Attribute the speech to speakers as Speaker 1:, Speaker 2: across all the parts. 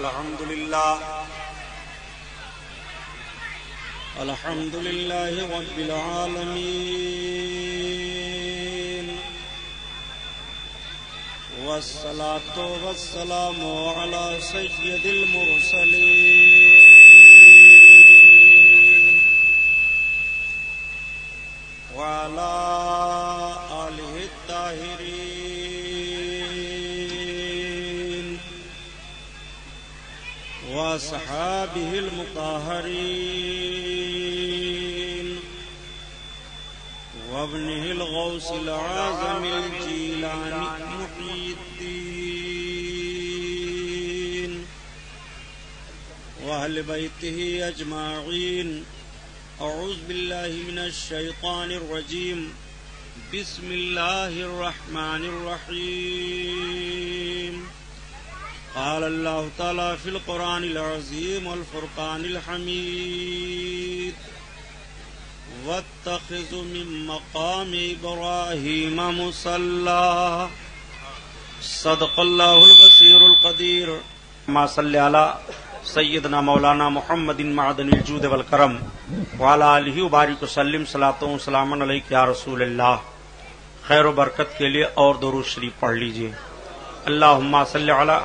Speaker 1: الحمد لله رب العالمين والصلاة والسلام على سيد المرسلين وعلى آله الطاهرين وأصحابه المطهرين وابنه الغوث العظم الجيلاني محي الدين وأهل بيته أجمعين. أعوذ بالله من الشيطان الرجيم. بسم الله الرحمن الرحيم. قال الله تعالى في القرآن العظيم والفرقان الحميد واتخذوا من مقام إبراهيم مصلى. صدق الله البصير القدير. ما صلى على سیدنا مولانا محمد معدن الجود والکرم وعلى آلہ وبارک وسلم. صلاۃ و سلام علیک یا رسول اللہ. خیر و برکت کے لیے اور درود شریف پڑھ لیجئے. اللہم صلی علی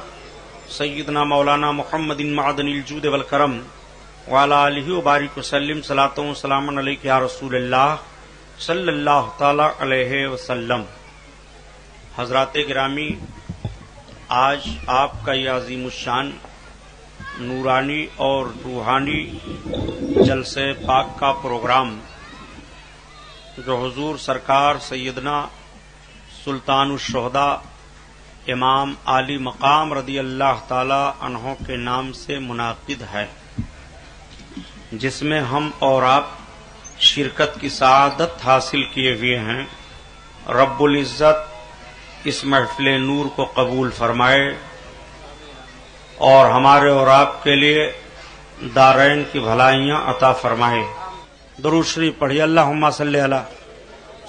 Speaker 1: سیدنا مولانا محمد معدن الجود والکرم وعلى آلہ وبارک وسلم. صلاۃ و سلام علیک یا رسول اللہ صلی اللہ تعالی علیہ وسلم. حضرات گرامی، آج آپ کا یہ عظیم الشان نورانی اور روحانی جلسے پاک کا پروگرام جو حضور سرکار سیدنا سلطان الشہداء امام عالی مقام رضی اللہ تعالی عنہ کے نام سے منعقد ہے، جس میں ہم اور آپ شرکت کی سعادت حاصل کیے ہوئے ہیں. رب العزت اس محفل نور کو قبول فرمائے اور ہمارے اور آپ کے لیے دارین کی بھلائیاں عطا فرمائے. درود شریف پڑھیے. اللہم صلی علی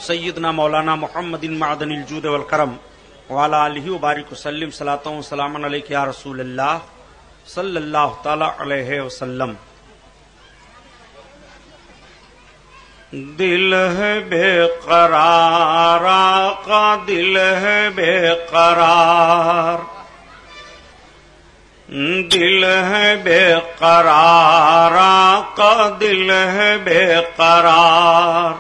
Speaker 1: سیدنا مولانا محمد معدن الجود والکرم وعلی آلہ وبارک وسلم. صلاۃ و سلام علیک یا رسول اللہ صلی اللہ تعالی علیہ وسلم. دل ہے بے قرار آقا، دل ہے بے قرار، دل ہے بے قرار آقا، دل ہے بے قرار.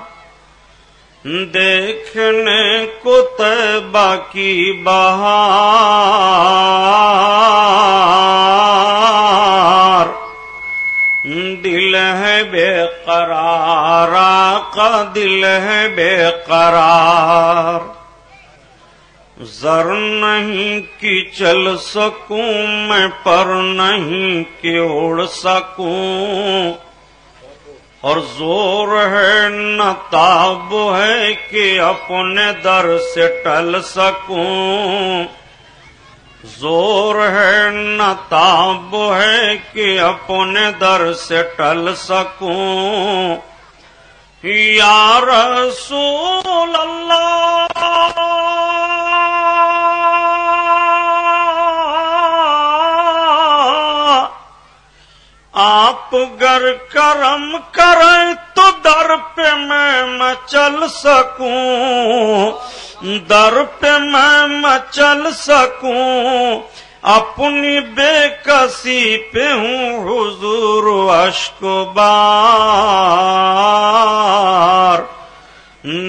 Speaker 1: دیکھنے کو طیبہ کی بہار، دل ہے بے قرار آقا، دل ہے بے قرار. زر نہیں کہ چل سکوں میں، پر نہیں کہ اڑ سکوں، اور زور ہے نہ تاب ہے کہ اپنے در سے ٹل سکوں. زور ہے نہ تاب ہے کہ اپنے در سے ٹل سکوں. یا رسول اللہ آپ گر کرم کریں تو در پہ میں چل سکوں، در پہ میں چل سکوں. اپنی بے کسی پہ ہوں حضور اشک بار.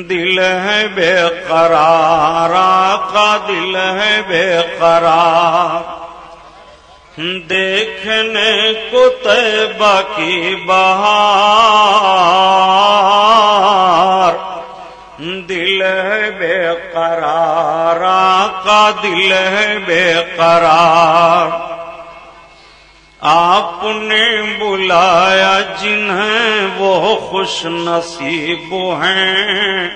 Speaker 1: دل ہے بے قرار آقا، دل ہے بے قرار. دیکھنے کو طیبہ کی بہار، دل ہے بے قرار آقا، دل ہے بے قرار. آپ نے بلایا جنہیں وہ خوش نصیب ہیں،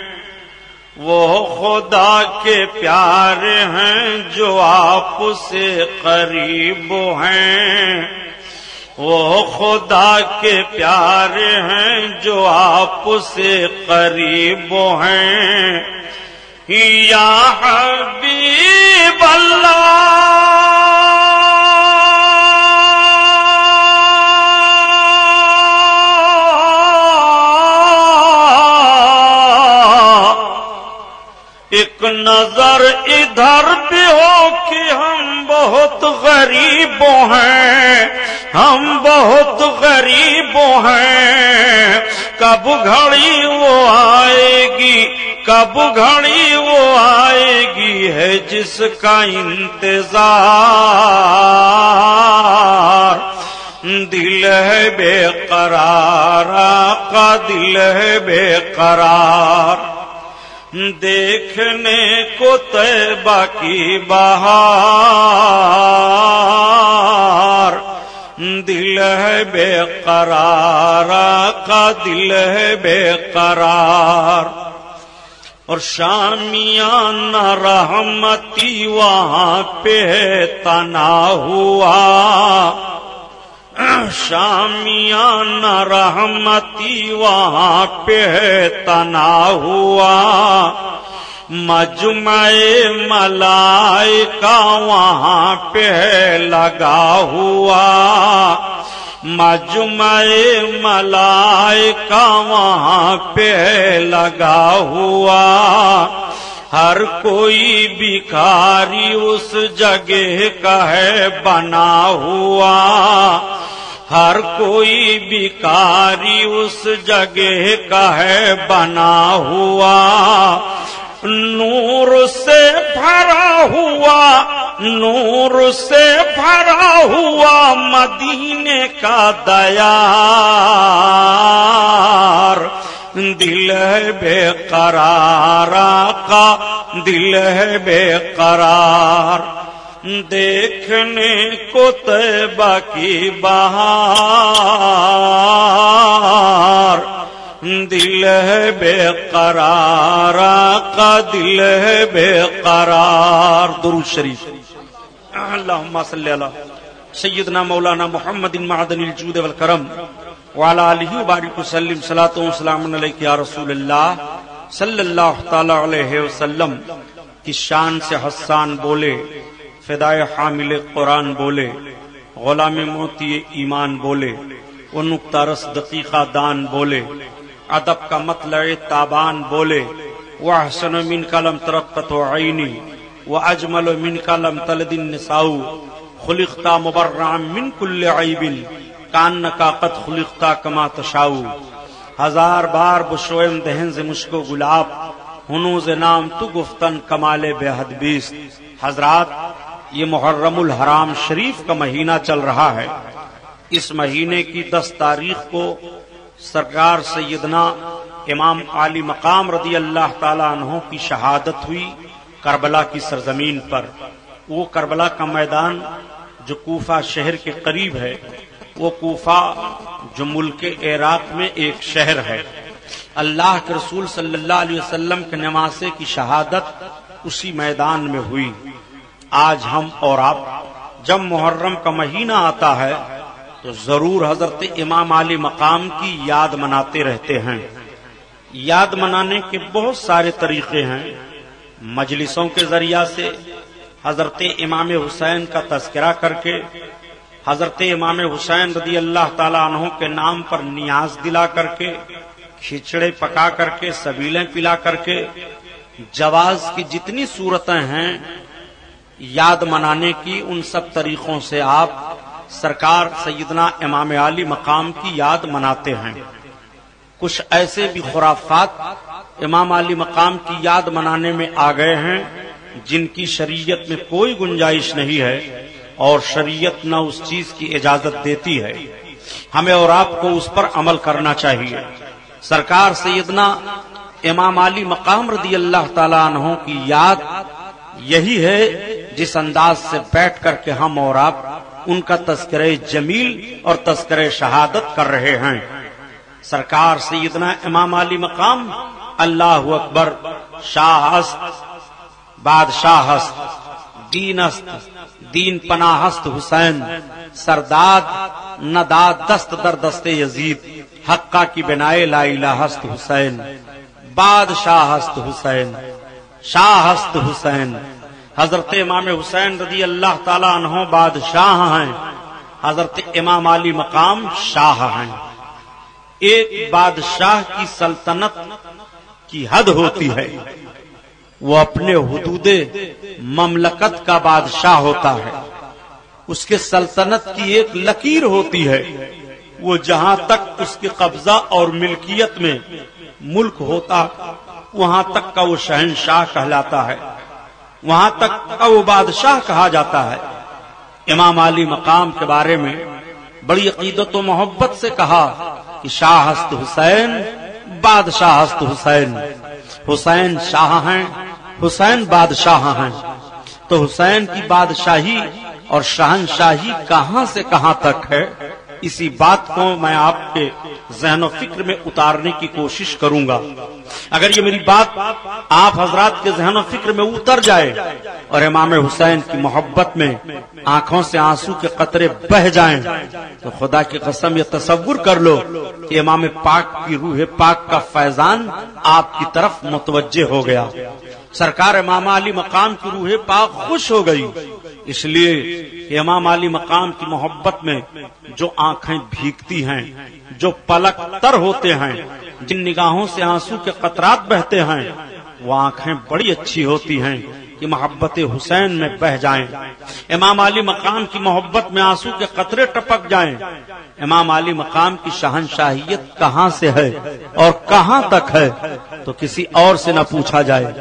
Speaker 1: وہ خدا کے پیارے ہیں جو آپ سے قریب ہیں. وہ خدا کے پیارے ہیں جو آپ سے قریب ہیں. یا حبیب اللہ ادھر بھی ہو کہ ہم بہت غریب ہیں، ہم بہت غریب ہیں، کب گھڑی وہ آئے گی، کب گھڑی وہ آئے گی ہے جس کا انتظار، دل ہے بے قرار، آقا دل ہے بے قرار، دیکھنے کو طیبہ کی بہار، دل ہے بے قرار، آقا دل ہے بے قرار، اور شامیانہ رحمتی وہاں پہ تنا ہوا، شامیانہ رحمتی وہاں پہ تنا ہوا، مجمع ملائکہ وہاں پہ لگا ہوا، مجمع ملائکہ وہاں پہ لگا ہوا، ہر کوئی بھکاری اس جگہ کا ہے بنا ہوا، ہر کوئی بھکاری اس جگہ کا ہے بنا ہوا، نور سے بھرا ہوا، نور سے بھرا ہوا مدینے کا دیار، دل ہے بے قرار، آقا دل ہے بے قرار، دیکھنے کو طیبہ کی بہار، دل ہے بے قرار، آقا دل ہے بے قرار۔ درود شریف۔ اللہم صلی علی سیدنا مولانا محمد معدن الجود والکرم وعلی آلہ وبارک وسلم، صلاۃ و سلام علیک یا رسول اللہ صلی اللہ تعالی علیہ وسلم کی شان سے حسان بولے، فدائے حامل قرآن بولے، غلام موتی ایمان بولے، وہ نکتہ رس دقیقہ دان بولے، ادب کا مطلع تابان بولے، وَأَحْسَنُ مِنْكَ لَمْ تَرَقَّتْ عَيْنِي وَأَجْمَلُ مِنْكَ لَمْ تَلِدِ النِّسَاءُ خُلِقْتَ مُبَرَّعًا مِنْ كُلِّ عَيْبٍ کانکا قد خلقتا کما تشاؤ، ہزار بار بشویم دہن سے مشکو گلاب، ہنوز نام تو گفتن کمال بے حد بیست۔ حضرات، یہ محرم الحرام شریف کا مہینہ چل رہا ہے، اس مہینے کی 10 تاریخ کو سرکار سیدنا امام عالی مقام رضی اللہ تعالی عنہ کی شہادت ہوئی کربلا کی سرزمین پر۔ وہ کربلا کا میدان جو کوفہ شہر کے قریب ہے، وہ کوفہ جو ملک عراق میں ایک شہر ہے۔ اللہ کے رسول صلی اللہ علیہ وسلم کے نواسے کی شہادت اسی میدان میں ہوئی۔ آج ہم اور آپ جب محرم کا مہینہ آتا ہے تو ضرور حضرت امام علی مقام کی یاد مناتے رہتے ہیں۔ یاد منانے کے بہت سارے طریقے ہیں، مجلسوں کے ذریعہ سے، حضرت امام حسین کا تذکرہ کر کے، حضرت امام حسین رضی اللہ تعالیٰ عنہ کے نام پر نیاز دلا کر کے، کھچڑے پکا کر کے، سبیلیں پلا کر کے، جواز کی جتنی صورتیں ہیں یاد منانے کی، ان سب طریقوں سے آپ سرکار سیدنا امام علی مقام کی یاد مناتے ہیں۔ کچھ ایسے بھی خرافات امام علی مقام کی یاد منانے میں آ گئے ہیں جن کی شریعت میں کوئی گنجائش نہیں ہے، اور شریعت نہ اس چیز کی اجازت دیتی ہے۔ ہمیں اور آپ کو اس پر عمل کرنا چاہیے۔ سرکار سیدنا امام علی مقام رضی اللہ تعالیٰ عنہ کی یاد یہی ہے جس انداز سے بیٹھ کر کے ہم اور آپ ان کا تذکرہ جمیل اور تذکرہ شہادت کر رہے ہیں۔ سرکار سیدنا امام علی مقام اللہ اکبر، شاہ است بادشاہ است، دین است دین پناہ است حسین، سرداد نداد دست در دست یزید، حقہ کی بنائے لا الہ است حسین، بادشاہ است حسین، شاہ است حسین۔ حضرت امام حسین رضی اللہ تعالیٰ عنہ بادشاہ ہیں، حضرت امام علی مقام شاہ ہیں۔ ایک بادشاہ کی سلطنت کی حد ہوتی ہے، وہ اپنے حدود مملکت کا بادشاہ ہوتا ہے، اس کے سلطنت کی ایک لکیر ہوتی ہے، وہ جہاں تک اس کے قبضہ اور ملکیت میں ملک ہوتا وہاں تک کا وہ شہنشاہ کہلاتا ہے، وہاں تک کا وہ بادشاہ کہا جاتا ہے۔ امام علی مقام کے بارے میں بڑی عقیدت و محبت سے کہا کہ شاہ ہست حسین بادشاہ ہست حسین، حسین شاہ ہیں، حسین بادشاہ ہیں، تو حسین کی بادشاہی اور شہنشاہی کہاں سے کہاں تک ہے، اسی بات کو میں آپ کے ذہن و فکر میں اتارنے کی کوشش کروں گا۔ اگر یہ میری بات آپ حضرات کے ذہن و فکر میں اتر جائے اور امام حسین کی محبت میں آنکھوں سے آنسو کے قطرے بہ جائیں تو خدا کی قسم یہ تصور کر لو کہ امام پاک کی روح پاک کا فیضان آپ کی طرف متوجہ ہو گیا، سرکار امام علی مقام کی روح پاک خوش ہو گئی، اس لیے کہ امام علی مقام کی محبت میں جو آنکھیں بھیگتی ہیں، جو پلک تر ہوتے ہیں، جن نگاہوں سے آنسو کے قطرات بہتے ہیں، وہ آنکھیں بڑی اچھی ہوتی ہیں کہ محبت حسین میں بہ جائیں۔ امام علی مقام کی محبت میں آنسو کے قطرے ٹپک جائیں۔ امام علی مقام کی شہنشاہیت کہاں سے ہے اور کہاں تک ہے تو کسی اور سے نہ پوچھا جائے،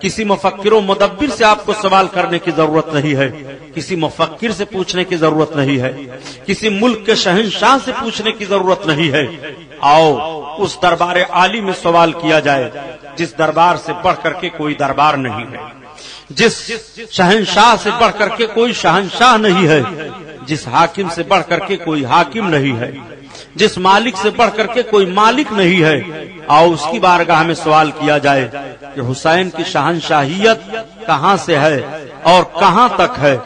Speaker 1: کسی مفکر و مدبر سے آپ کو سوال کرنے کی ضرورت نہیں ہے، کسی مفکر سے پوچھنے کی ضرورت نہیں ہے، کسی ملک کے شہنشاہ سے پوچھنے کی ضرورت نہیں ہے۔ آؤ اس دربار عالی میں سوال کیا جائے جس دربار سے بڑھ کر کے کوئی دربار نہیں ہے، جس شہنشاہ سے بڑھ کر کے کوئی شہنشاہ نہیں ہے، جس حاکم سے بڑھ کر کے کوئی حاکم نہیں ہے، جس مالک سے بڑھ کر کے کوئی مالک نہیں ہے۔ آؤ اس کی بارگاہ میں سوال کیا جائے کہ حسین کی شہنشاہیت کہاں سے ہے اور کہاں تک ہے۔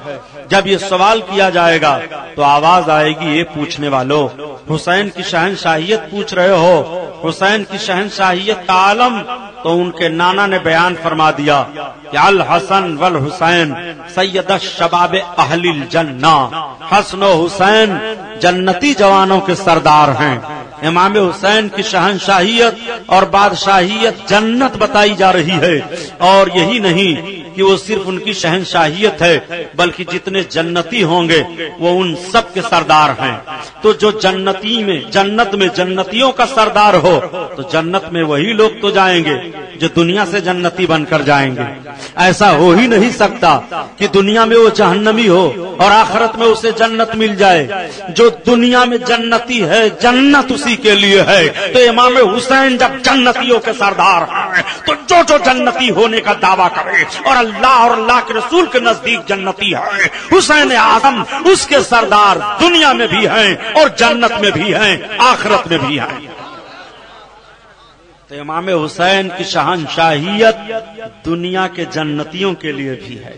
Speaker 1: جب یہ سوال کیا جائے گا تو آواز آئے گی، یہ پوچھنے والوں حسین کی شہنشاہیت پوچھ رہے ہو، حسین کی شہنشاہیت کا عالم تو ان کے نانا نے بیان فرما دیا کہ الحسن والحسین سید الشباب اہل الجنہ، حسن و حسین جنتی جوانوں کے سردار ہیں۔ امام حسین کی شہنشاہیت اور بادشاہیت جنت بتائی جا رہی ہے، اور یہی نہیں کہ وہ صرف ان کی شہنشاہیت ہے بلکہ جتنے جنتی ہوں گے وہ ان سب کے سردار ہیں۔ تو جو جنت میں جنتیوں کا سردار ہو تو جنت میں وہی لوگ تو جائیں گے جو دنیا سے جنتی بن کر جائیں گے۔ ایسا ہو ہی نہیں سکتا کہ دنیا میں وہ جہنمی ہو اور آخرت میں اسے جنت مل جائے۔ جو دنیا میں جنتی ہے جنت اسی کے لیے ہے، تو امام حسین جب جنتیوں کے سردار ہیں تو جو جنتی ہونے کا دعویٰ کرے اور اللہ اور اللہ کے رسول کے نزدیک جنتی ہے، حسین اعظم اس کے سردار دنیا میں بھی ہیں اور جنت میں بھی ہیں، آخرت میں بھی ہیں۔ تو امام حسین کی شہنشاہیت دنیا کے جنتیوں کے لیے بھی ہے،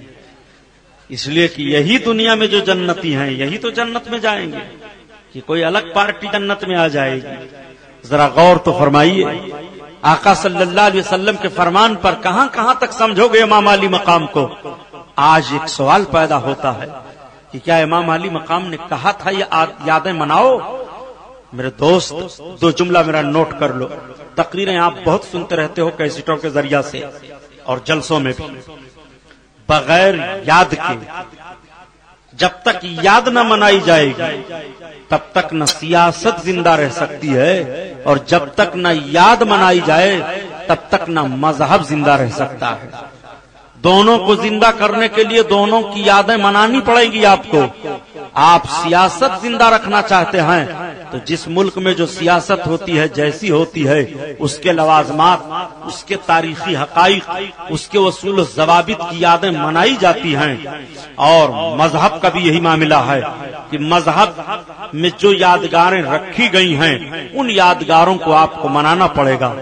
Speaker 1: اس لیے کہ یہی دنیا میں جو جنتی ہیں یہی تو جنت میں جائیں گے، کہ کوئی الگ پارٹی جنت میں آ جائے گی۔ ذرا غور تو فرمائیے، آقا صلی اللہ علیہ وسلم کے فرمان پر کہاں کہاں تک سمجھو گے امام علی مقام کو۔ آج ایک سوال پیدا ہوتا ہے کہ کیا امام علی مقام نے کہا تھا یہ یادیں مناؤ؟ میرے دوست دو جملہ میرا نوٹ کر لو، تقریریں آپ بہت سنتے رہتے ہو کیسٹوں کے ذریعہ سے اور جلسوں میں بھی، بغیر یاد کے جب تک یاد نہ منائی جائے گی تب تک نہ سیاست زندہ رہ سکتی ہے، اور جب تک نہ یاد منائی جائے تب تک نہ مذہب زندہ رہ سکتا ہے۔ دونوں کو زندہ کرنے کے لیے دونوں کی یادیں منانی پڑے گی آپ کو۔ آپ سیاست زندہ رکھنا چاہتے ہیں تو جس ملک میں جو سیاست ہوتی ہے جیسی ہوتی ہے، اس کے لوازمات، اس کے تاریخی حقائق، اس کے اصول و ضوابط کی یادیں منائی جاتی ہیں۔ اور مذہب کا بھی یہی معاملہ ہے کہ مذہب میں جو یادگاریں رکھی گئی ہیں ان یادگاروں کو آپ کو منانا پڑے گا۔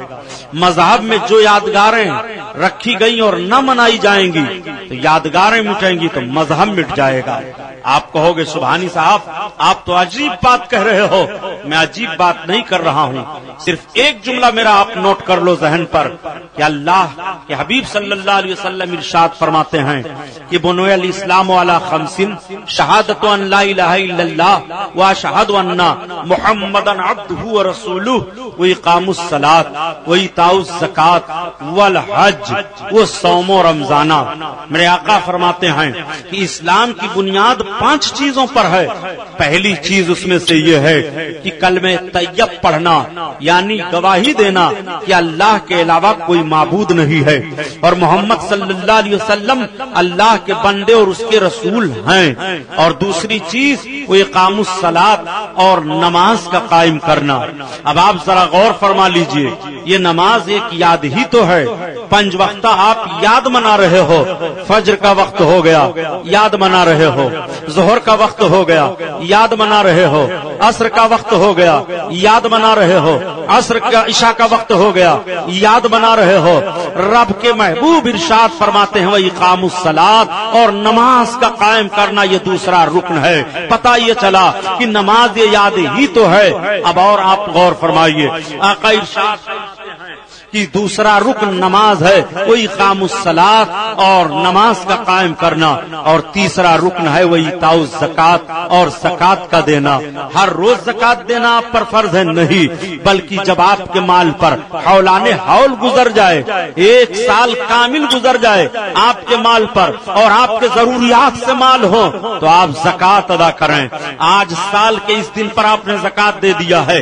Speaker 1: مذہب میں جو یادگاریں رکھی گئی اور نہ منائی جائیں گی تو یادگاریں مٹیں گی تو مذہب مٹ جائے گا۔ آپ کہو گے سبحانی صاحب آپ تو عجیب بات کہہ رہے ہو۔ میں عجیب بات نہیں کر رہا ہوں، صرف ایک جملہ میرا آپ نوٹ کر لو ذہن پر کہ اللہ کے حبیب صلی اللہ علیہ وسلم ارشاد فرماتے ہیں کہ بنی الاسلام علی خمس، شہادت ان لا الہ الا اللہ واشہد ان محمدا عبدہ ورسولہ واقام الصلاۃ وایتاء الزکات والحج، وہ صوم و رمضانہ۔ میرے آقا فرماتے ہیں کہ اسلام کی بنیاد 5 چیزوں پر ہے۔ پہلی چیز اس میں سے یہ ہے کہ کلمہ طیب پڑھنا، یعنی گواہی دینا کہ اللہ کے علاوہ کوئی معبود نہیں ہے اور محمد صلی اللہ علیہ وسلم اللہ کے بندے اور اس کے رسول ہیں۔ اور دوسری چیز وہ اقام الصلاۃ اور نماز کا قائم کرنا۔ اب آپ ذرا غور فرما لیجئے، یہ نماز ایک یاد ہی تو ہے۔ 5 وقتہ آپ یاد منا رہے ہو، فجر کا وقت ہو گیا یاد منا رہے ہو، ظہر کا وقت ہو گیا یاد منا رہے ہو، عصر کا وقت ہو گیا یاد منا رہے ہو، عصر کا عشاء کا وقت ہو گیا یاد منا رہے ہو۔ رب کے محبوب ارشاد فرماتے ہیں وَإِقَامُ الصَّلَاةِ، اور نماز کا قائم کرنا یہ دوسرا رکن ہے۔ پتہ یہ چلا کہ نماز یہ یاد ہی تو ہے۔ اب اور آپ غور فرمائیے، آقا ارشاد کہ دوسرا رکن نماز ہے، وہ اقام الصلاۃ اور نماز کا قائم کرنا، اور تیسرا رکن ہے وہ ایتاء الزکات اور زکات کا دینا۔ ہر روز زکات دینا آپ پر فرض ہے نہیں، بلکہ جب آپ کے مال پر حولان حول گزر جائے، 1 سال کامل گزر جائے آپ کے مال پر اور آپ کے ضروریات سے مال ہو تو آپ زکات ادا کریں۔ آج سال کے اس دن پر آپ نے زکات دے دیا ہے،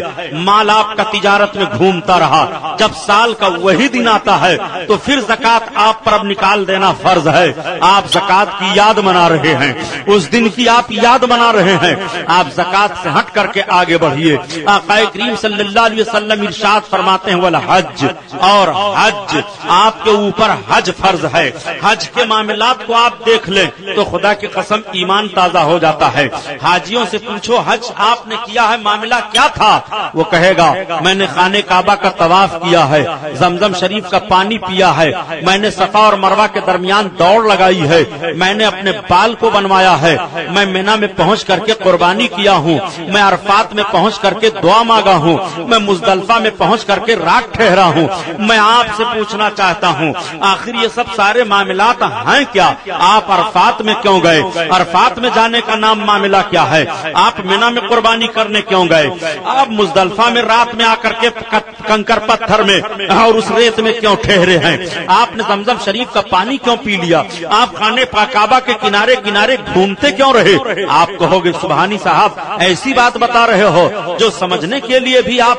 Speaker 1: مال آپ کا تجارت میں گھومتا رہا، جب سال کا وہی دن آتا ہے تو پھر زکات آپ پر اب نکال دینا فرض ہے۔ آپ زکات کی یاد منا رہے ہیں، اس دن کی آپ یاد منا رہے ہیں، آپ زکات سے ہٹ کر کے آگے بڑھیے۔ آقا کریم صلی اللہ علیہ وسلم ارشاد فرماتے ہیں والحج، اور حج آپ کے اوپر حج فرض ہے۔ حج کے معاملات کو آپ دیکھ لیں تو خدا کی قسم ایمان تازہ ہو جاتا ہے۔ حاجیوں سے پوچھو حج آپ نے کیا ہے، معاملہ کیا تھا؟ وہ کہے گا میں نے خانہ کعبہ کا طواف کیا ہے، زمزم شریف کا پانی پیا ہے، میں نے صفا اور مروہ کے درمیان دوڑ لگائی ہے، میں نے اپنے بال کو بنوایا ہے، میں مینا میں پہنچ کر کے قربانی کیا ہوں، میں عرفات میں پہنچ کر کے دعا مانگا ہوں، میں مزدلفہ میں پہنچ کر کے رات ٹھہرا ہوں۔ میں آپ سے پوچھنا چاہتا ہوں آخر یہ سب سارے معاملات ہیں کیا؟ آپ عرفات میں کیوں گئے؟ عرفات میں جانے کا نام معاملہ کیا ہے؟ آپ مینا میں قربانی کرنے کیوں گئے؟ آپ مزدلفہ میں رات میں آ کر کے کنکر پتھر میں اور اس ریت میں کیوں ٹھہرے ہیں؟ آپ نے زمزم شریف کا پانی کیوں پی لیا؟ آپ خانے کعبہ کے کنارے کنارے گھومتے کیوں رہے؟ آپ کہو گے سبحانی صاحب ایسی بات بتا رہے ہو جو سمجھنے کے لیے بھی آپ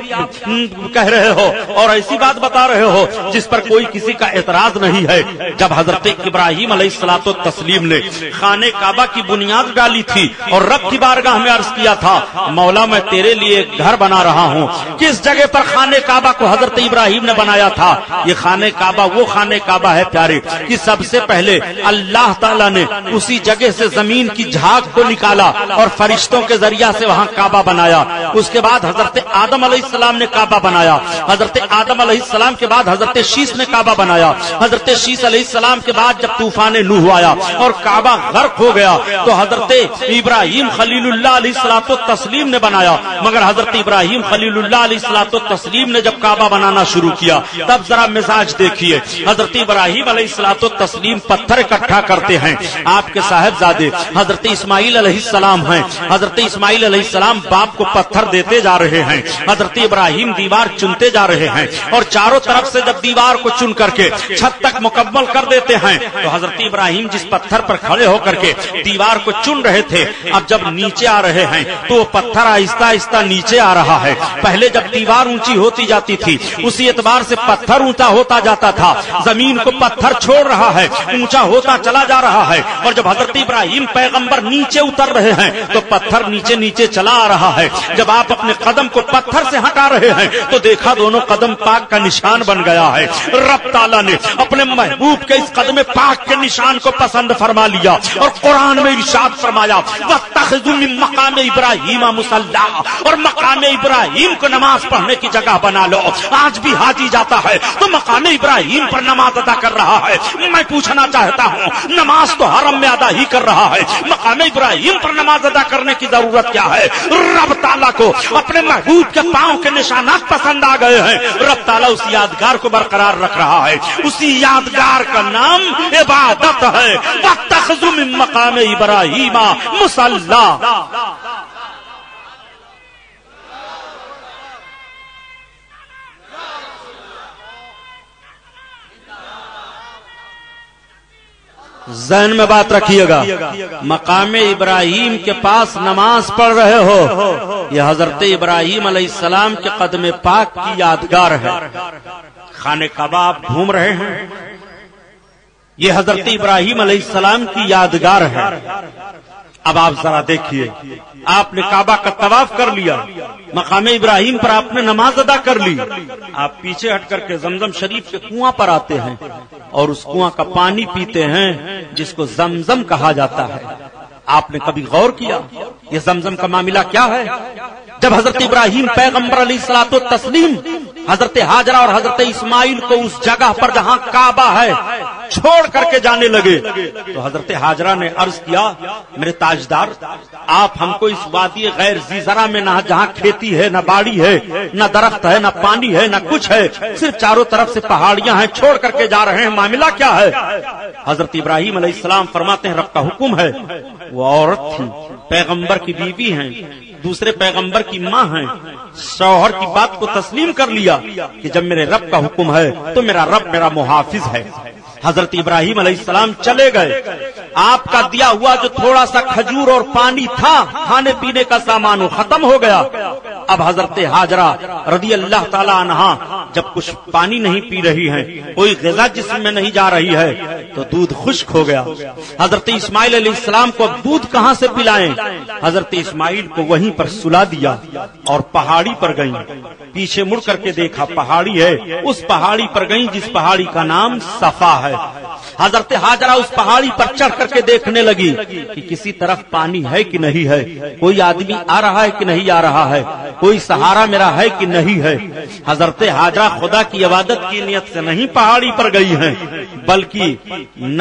Speaker 1: کہہ رہے ہو، اور ایسی بات بتا رہے ہو جس پر کوئی کسی کا اعتراض نہیں ہے۔ جب حضرت ابراہیم علیہ الصلوۃ والتسلیم نے خانہ کعبہ کی بنیاد ڈالی تھی اور رب کی بارگاہ میں عرض کیا تھا مولا میں تیرے لیے گھر بنا رہا ہوں، کس جگہ پر خانہ کعبہ کو حضرت ابراہیم نے بنایا تھا؟ یہ خانہ کعبہ وہ خانہ کعبہ ہے پیارے کہ سب سے پہلے اللہ تعالیٰ نے اسی جگہ سے زمین کی جھاگ کو نکالا اور فرشتوں کے ذریعہ سے وہاں کعبہ بنایا۔ اس کے بعد حضرت آدم علیہ السلام نے کعبہ بنایا، حضرت آدم علیہ السلام کے بعد حضرت شیس نے کعبہ بنایا، حضرت شیس علیہ السلام کے بعد جب طوفان نوح آیا اور کعبہ غرق ہو گیا تو حضرت ابراہیم خلیل اللہ علیہ الصلوۃ والتسلیم نے بنایا۔ مگر حضرت ابراہیم خلیل اللہ علیہ الصلوۃ والتسلیم نے جب کعبہ بنانا شروع کیا تب ذرا مزاج دیکھیے، حضرت ابراہیم علیہ الصلوۃ والتسلیم پتھر اکٹھا کرتے ہیں، آپ کے صاحبزادے حضرت اسماعیل علیہ السلام ہیں، حضرت اسماعیل علیہ السلام باپ کو پتھر دیتے جا رہے ہیں، حضرت ابراہیم دیوار چنتے جا رہے ہیں، اور چاروں طرف سے جب دیوار کو چن کر کے چھت تک مکمل کر دیتے ہیں تو حضرت ابراہیم جس پتھر پر کھڑے ہو کر کے دیوار کو چن رہے تھے اب جب نیچے آ رہے ہیں تو وہ پتھر آہستہ آہستہ نیچے آ رہا ہے۔ پہلے جب دیوار اونچی ہوتی جاتی تھی اسی اعتبار سے پتھر اونچا ہوتا جاتا تھا، زمین کو پتھر چھوڑ رہا ہے، اونچا ہوتا چلا جا رہا ہے، اور جب حضرت ابراہیم پیغمبر نیچے اتر رہے ہیں تو پتھر نیچے نیچے چلا آ رہا ہے۔ جب آپ اپنے قدم کو پتھر سے ہٹا رہے ہیں تو دیکھا دونوں قدم پاک کا نشان بن گیا ہے۔ رب تعالیٰ نے اپنے محبوب کے اس قدم پاک کے نشان کو پسند فرما لیا اور قرآن میں ارشاد فرمایا وَاتَّخِذُوا مِن مَّقَامِ إِبْرَاهِيمَ مُصَلًّى، اور مقام ابراہیم کو نماز پڑھنے کی جگہ بنا لو۔ آج بھی حاجی جاتا ہے تو مقام ابراہیم پر نماز ادا کر رہا ہے۔ میں پوچھنا چاہتا ہوں نماز تو حرم میں ادا ہی کر رہا ہے، مقام ابراہیم پر نماز ادا کرنے کی ضرورت کیا ہے؟ رب تعالیٰ کو اپنے محبوب کے پاؤں کے نشانات پسند آ گئے ہیں، رب تعالیٰ اس یادگار کو برقرار رکھ رہا ہے، اسی یادگار کا نام عبادت ہے۔ وَاتَّخِذُوا مِن مَّقَامِ إِبْرَاهِيمَ مُصَلًّى۔ ذہن میں بات رکھیے گا، مقام ابراہیم کے پاس نماز پڑھ رہے ہو، یہ حضرت ابراہیم علیہ السلام کے قدم پاک کی یادگار ہے۔ خانہ کعبہ آپ گھوم رہے ہیں، یہ حضرت ابراہیم علیہ السلام کی یادگار ہے۔ اب آپ ذرا دیکھیے، آپ نے کعبہ کا طواف کر لیا، مقام ابراہیم پر آپ نے نماز ادا کر لی، آپ پیچھے ہٹ کر کے زمزم شریف کے کنواں پر آتے ہیں اور اس کنواں کا پانی پیتے ہیں جس کو زمزم کہا جاتا ہے۔ آپ نے کبھی غور کیا یہ زمزم کا معاملہ کیا ہے؟ جب حضرت ابراہیم پیغمبر علیہ الصلوۃ والتسلیم حضرت ہاجرہ اور حضرت اسماعیل کو اس جگہ پر جہاں کعبہ ہے چھوڑ کر کے جانے لگے تو حضرت ہاجرہ نے عرض کیا، میرے تاجدار، آپ ہم کو اس وادی غیر ذی زرع میں نہ جہاں کھیتی ہے، نہ باڑی ہے، نہ درخت ہے، نہ پانی ہے، نہ کچھ ہے، صرف چاروں طرف سے پہاڑیاں ہیں، چھوڑ کر کے جا رہے ہیں، معاملہ کیا ہے؟ حضرت ابراہیم علیہ السلام فرماتے ہیں رب کا حکم ہے۔ وہ عورت تھی، پیغمبر کی بیوی ہیں، دوسرے پیغمبر کی ماں ہیں، شوہر کی بات کو تسلیم کر لیا کہ جب میرے رب کا حکم ہے تو میرا رب میرا محافظ ہے۔ حضرت ابراہیم علیہ السلام چلے گئے، آپ کا دیا ہوا جو تھوڑا سا کھجور اور پانی تھا، کھانے پینے کا سامان وہ ختم ہو گیا۔ اب حضرت ہاجرہ رضی اللہ تعالی عنہا جب کچھ پانی نہیں پی رہی ہیں، کوئی غذا جسم میں نہیں جا رہی ہے تو دودھ خشک ہو گیا۔ حضرت اسماعیل علیہ السلام کو اب دودھ کہاں سے پلائیں؟ حضرت اسماعیل کو وہیں پر سلا دیا اور پہاڑی پر گئیں، پیچھے مڑ کر کے دیکھا پہاڑی ہے، اس پہاڑی پر گئیں جس پہاڑی کا نام صفا ہے۔ حضرت ہاجرہ اس پہاڑی پر چڑھ کر کے دیکھنے لگی کہ کسی طرف پانی ہے کہ نہیں ہے، کوئی آدمی آ رہا ہے کہ نہیں آ رہا ہے، کوئی سہارا میرا ہے کہ نہیں ہے۔ حضرت ہاجرہ خدا کی عبادت کی نیت سے نہیں پہاڑی پر گئی ہیں بلکہ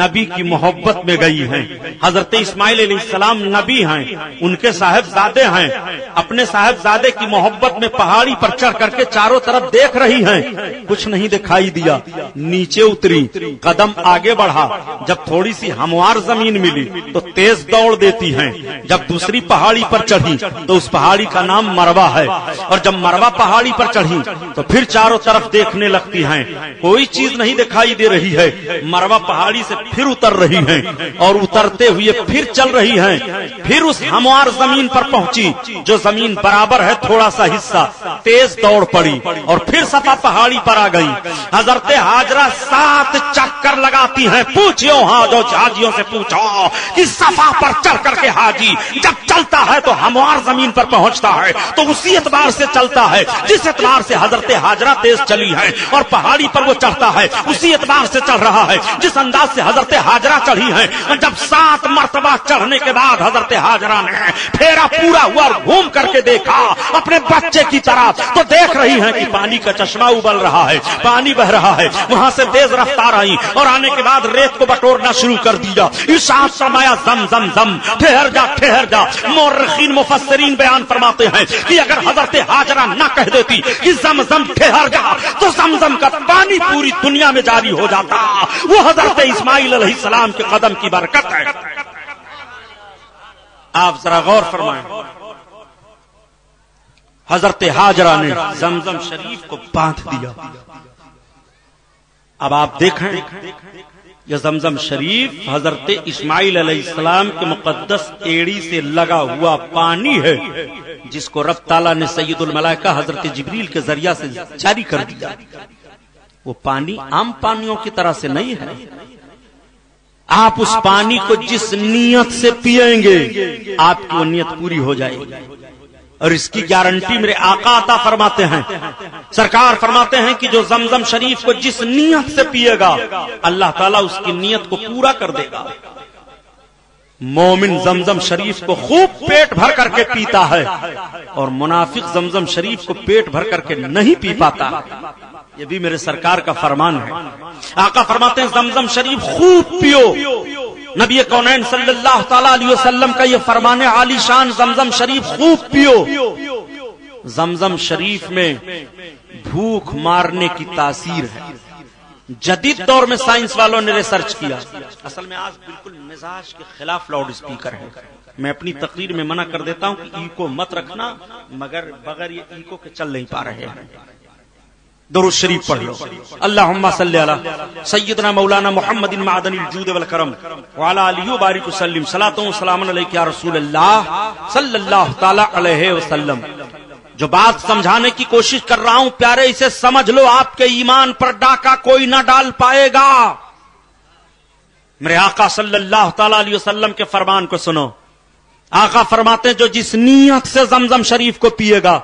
Speaker 1: نبی کی محبت میں گئی ہیں۔ حضرت اسماعیل علیہ السلام نبی ہیں، ان کے صاحبزادے ہیں، اپنے صاحبزادے کی محبت میں پہاڑی پر چڑھ کر کے چاروں طرف دیکھ رہی ہیں، کچھ نہیں دکھائی دیا، نیچے اتری، قدم آگے بڑھا، جب تھوڑی سی ہموار زمین ملی تو تیز دوڑ دیتی ہیں، جب دوسری پہاڑی پر چڑھی تو اس پہاڑی کا نام مروہ ہے، اور جب مروہ پہاڑی پر چڑھی تو پھر چاروں طرف دیکھنے لگتی ہیں، کوئی چیز نہیں دکھائی دے رہی ہے، مروہ پہاڑی سے پھر اتر رہی ہیں اور اترتے ہوئے پھر چل رہی ہیں، پھر اس ہموار زمین پر پہنچی جو زمین برابر ہے تھوڑا سا حصہ، تیز دوڑ پڑی اور پھر صفا پہاڑی پر آ گئی۔ حضرت ہاجرہ 7 چکر لگاتی ہیں، پوچھو ہاں جو حاجیوں سے پوچھو کہ صفا پر چڑھ کر کے حاجی جب چلتا ہے تو ہموار زمین پر پہنچتا ہے تو اسی اعتبار سے چلتا ہے جس اعتبار سے حضرت ہاجرہ تیز چلی ہے، اور پہاڑی پر وہ چڑھتا ہے اسی اعتبار سے چڑھ رہا ہے جس انداز سے حضرت ہاجرہ چڑھی ہے۔ جب 7 مرتبہ چڑھنے کے بعد حضرت ہاجرہ نے پھیرا پورا ہوا اور گھوم کر کے دیکھا اپنے بچے کی طرف تو دیکھ رہی ہیں کہ پانی کا چشمہ ابل رہا ہے، پانی بہ رہا ہے، وہاں سے تیز رفتار آئی اور آنے کے بعد ریت کو بٹورنا شروع کر دیا۔ ارشاد فرمایا زم زم زم، ٹھہر جا ٹھہر جا۔ مورخین مفسرین بیان فرماتے ہیں کہ اگر حضرت ہاجرہ نہ کہہ دیتی کہ زم زم ٹھہر جا تو زمزم کا پانی پوری دنیا میں جاری ہو جاتا۔ وہ حضرت اسماعیل علیہ السلام کے قدم کی برکت ہے۔ آپ ذرا غور فرمائیں، حضرت ہاجرہ نے زمزم شریف کو باندھ دیا۔ اب آپ دیکھیں یہ زمزم شریف حضرت اسماعیل علیہ السلام کے مقدس ایڑی سے لگا ہوا پانی ہے جس کو رب تعالیٰ نے سید الملائکہ حضرت جبریل کے ذریعہ سے جاری کر دیا۔ وہ پانی عام پانیوں کی طرح سے نہیں ہے، آپ اس پانی کو جس نیت سے پیئیں گے آپ کی وہ نیت پوری ہو جائے گی، اور اس کی گارنٹی میرے آقا عطا فرماتے ہیں۔ سرکار فرماتے ہیں کہ جو زمزم شریف کو جس نیت سے پیے گا اللہ تعالیٰ اس کی نیت کو پورا کر دے گا۔ مومن زمزم شریف کو خوب پیٹ بھر کر کے پیتا ہے اور منافق زمزم شریف کو پیٹ بھر کر کے نہیں پی پاتا، یہ بھی میرے سرکار کا فرمان ہے۔ آقا فرماتے ہیں زمزم شریف خوب پیو۔ نبی کونین صلی اللہ تعالی علیہ وسلم کا یہ فرمان عالی شان، زمزم شریف خوب پیو۔ زمزم شریف میں بھوک مارنے کی تاثیر ہے۔ جدید دور میں سائنس والوں نے ریسرچ کیا، اصل میں آج بالکل مزاج کے خلاف لاؤڈ اسپیکر ہے۔ میں اپنی تقریر میں منع کر دیتا ہوں کہ ایکو مت رکھنا، مگر بغیر یہ ایکو کے چل نہیں پا رہے ہیں۔ درود شریف پڑھ لو. اللہم صلی علی سیدنا مولانا محمد معدن الجود والکرم وعلی آلہ وبارک وسلم. صلاۃ و سلام علیک یا رسول اللہ صلی اللہ تعالی علیہ وسلم. جو بات سمجھانے کی کوشش کر رہا ہوں پیارے، اسے سمجھ لو، آپ کے ایمان پر ڈاکہ کوئی نہ ڈال پائے گا. میرے آقا صلی اللہ تعالی علیہ وسلم کے فرمان کو سنو. آقا فرماتے ہیں جو جس نیت سے زمزم شریف کو پیے گا.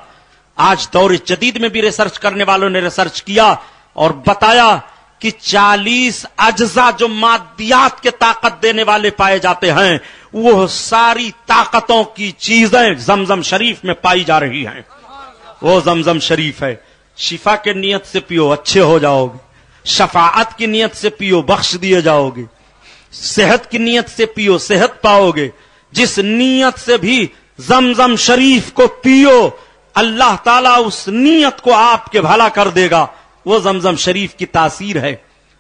Speaker 1: آج دور جدید میں بھی ریسرچ کرنے والوں نے ریسرچ کیا اور بتایا کہ 40 اجزاء جو مادیات کے طاقت دینے والے پائے جاتے ہیں، وہ ساری طاقتوں کی چیزیں زمزم شریف میں پائی جا رہی ہیں. وہ زمزم شریف ہے. شفا کے نیت سے پیو، اچھے ہو جاؤ گے. شفاعت کی نیت سے پیو، بخش دیے جاؤ گے. صحت کی نیت سے پیو، صحت پاؤ گے. جس نیت سے بھی زمزم شریف کو پیو، اللہ تعالیٰ اس نیت کو آپ کے بھلا کر دے گا. وہ زمزم شریف کی تاثیر ہے.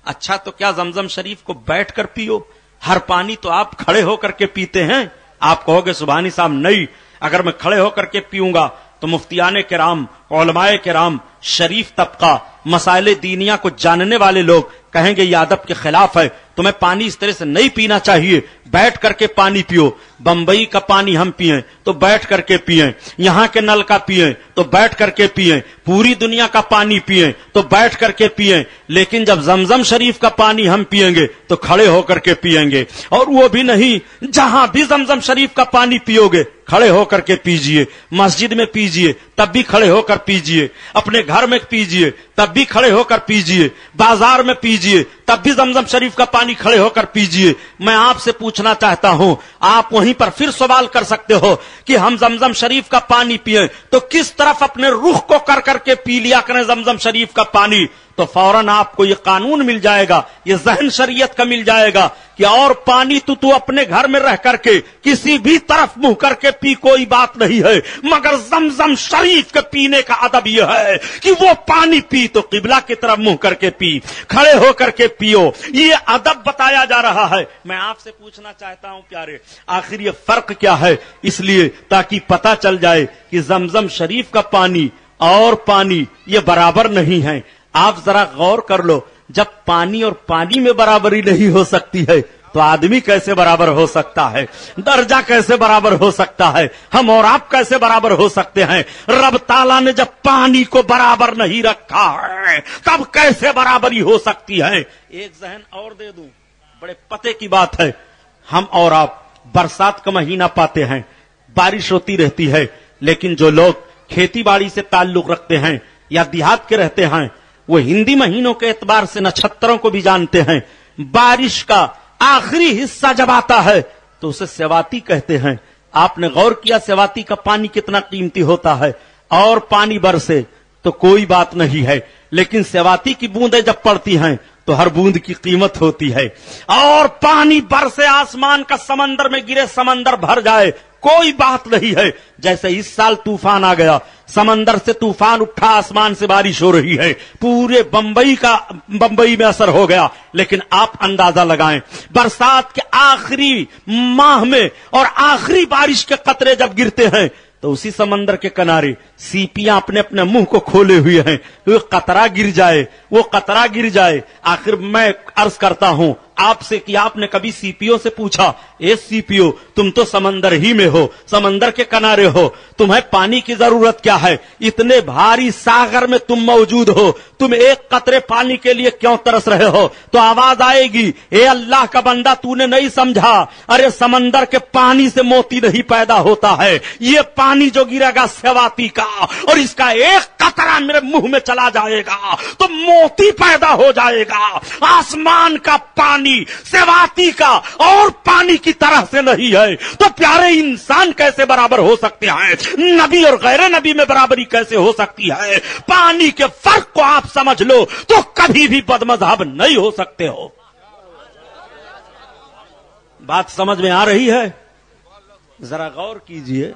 Speaker 1: اچھا تو کیا زمزم شریف کو بیٹھ کر پیو؟ ہر پانی تو آپ کھڑے ہو کر کے پیتے ہیں. آپ کہو گے سبحانی صاحب نہیں، اگر میں کھڑے ہو کر کے پیوں گا تو مفتیان کرام، علماء کرام، شریف طبقہ، مسائل دینیا کو جاننے والے لوگ کہیں گے یہ ادب کے خلاف ہے، تمہیں پانی اس طرح سے نہیں پینا چاہیے، بیٹھ کر کے پانی پیو. بمبئی کا پانی ہم پیئیں تو بیٹھ کر کے پیئیں، یہاں کے نل کا پیئیں تو بیٹھ کر کے پیئیں، پوری دنیا کا پانی پیئیں تو بیٹھ کر کے پیئیں. لیکن جب زمزم شریف کا پانی ہم پیئیں گے تو کھڑے ہو کر کے پیئیں گے. اور وہ بھی نہیں، جہاں بھی زمزم شریف کا پانی پیو گے کھڑے ہو کر کے پیجئے. مسجد میں پیجئے تب بھی کھڑے ہو کر پیجئے، اپنے گھر میں پیجئے تب بھی کھڑے ہو کر پیجئے، بازار میں پیجئے تب بھی زمزم شریف کا پانی کھڑے ہو کر پیجئے. میں آپ سے پوچھنا چاہتا ہوں، آپ وہیں پر پھر سوال کر سکتے ہو کہ ہم زمزم شریف کا پانی پئیں تو کس طرف اپنے رخ کو کر کے پی لیا کریں زمزم شریف کا پانی. تو فوراً آپ کو یہ قانون مل جائے گا، یہ ذہن شریعت کا مل جائے گا کہ اور پانی تو اپنے گھر میں رہ کر کے کسی بھی طرف منہ کر کے پی، کوئی بات نہیں ہے، مگر زمزم شریف کے پینے کا ادب یہ ہے کہ وہ پانی پی تو قبلہ کی طرف منہ کر کے پی، کھڑے ہو کر کے پیو. یہ ادب بتایا جا رہا ہے. میں آپ سے پوچھنا چاہتا ہوں پیارے، آخر یہ فرق کیا ہے؟ اس لیے تاکہ پتہ چل جائے کہ زمزم شریف کا پانی اور پانی یہ برابر نہیں ہے. آپ ذرا غور کر لو، جب پانی اور پانی میں برابری نہیں ہو سکتی ہے تو آدمی کیسے برابر ہو سکتا ہے؟ درجہ کیسے برابر ہو سکتا ہے؟ ہم اور آپ کیسے برابر ہو سکتے ہیں؟ رب تعالیٰ نے جب پانی کو برابر نہیں رکھا ہے تب کیسے برابری ہو سکتی ہے؟ ایک ذہن اور دے دوں، بڑے پتے کی بات ہے. ہم اور آپ برسات کا مہینہ پاتے ہیں، بارش ہوتی رہتی ہے، لیکن جو لوگ کھیتی باڑی سے تعلق رکھتے ہیں یا دیہات کے رہتے ہیں وہ ہندی مہینوں کے اعتبار سے نچھتروں کو بھی جانتے ہیں. بارش کا آخری حصہ جب آتا ہے تو اسے سیواتی کہتے ہیں. آپ نے غور کیا سیواتی کا پانی کتنا قیمتی ہوتا ہے؟ اور پانی برسے تو کوئی بات نہیں ہے، لیکن سیواتی کی بوندیں جب پڑتی ہیں تو ہر بوند کی قیمت ہوتی ہے. اور پانی برسے آسمان کا سمندر میں گرے، سمندر بھر جائے، کوئی بات نہیں ہے. جیسے اس سال طوفان آ گیا، سمندر سے طوفان اٹھا، آسمان سے بارش ہو رہی ہے، پورے بمبئی میں اثر ہو گیا. لیکن آپ اندازہ لگائیں، برسات کے آخری ماہ میں اور آخری بارش کے قطرے جب گرتے ہیں تو اسی سمندر کے کنارے سیپیاں اپنے اپنے منہ کو کھولے ہوئے ہیں. وہ قطرہ گر جائے، وہ قطرہ گر جائے. آخر میں عرض کرتا ہوں آپ سے کہ آپ نے کبھی سیپیوں سے پوچھا، اے سیپیو تم تو سمندر ہی میں ہو، سمندر کے کنارے ہو، تمہیں پانی کی ضرورت کیا ہے؟ اتنے بھاری ساغر میں تم موجود ہو، تم ایک قطرے پانی کے لیے کیوں ترس رہے ہو؟ تو آواز آئے گی، اے اللہ کا بندہ تو نے نہیں سمجھا، ارے سمندر کے پانی سے موتی نہیں پیدا ہوتا ہے، یہ پانی جو گرے گا سیواتی کا اور اس کا ایک قطرہ میرے منہ میں چلا جائے گا تو موتی پیدا ہو جائے گا. آسمان کا پانی سیواتی کا اور پانی کی طرح سے نہیں ہے تو پیارے انسان کیسے برابر ہو سکتے ہیں؟ نبی اور غیر نبی میں برابری کیسے ہو سکتی ہے؟ پانی کے فرق کو آپ سمجھ لو تو کبھی بھی بد مذہب نہیں ہو سکتے ہو. بات سمجھ میں آ رہی ہے؟ ذرا غور کیجئے.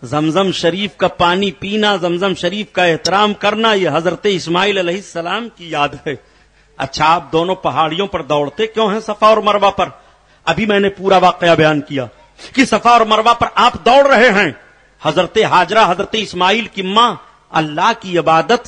Speaker 1: زمزم شریف کا پانی پینا، زمزم شریف کا احترام کرنا، یہ حضرت اسماعیل علیہ السلام کی یاد ہے. اچھا آپ دونوں پہاڑیوں پر دوڑتے کیوں ہیں صفا اور مروہ پر؟ ابھی میں نے پورا واقعہ بیان کیا کہ صفا اور مروہ پر آپ دوڑ رہے ہیں. حضرت ہاجرہ حضرت اسماعیل کی ماں اللہ کی عبادت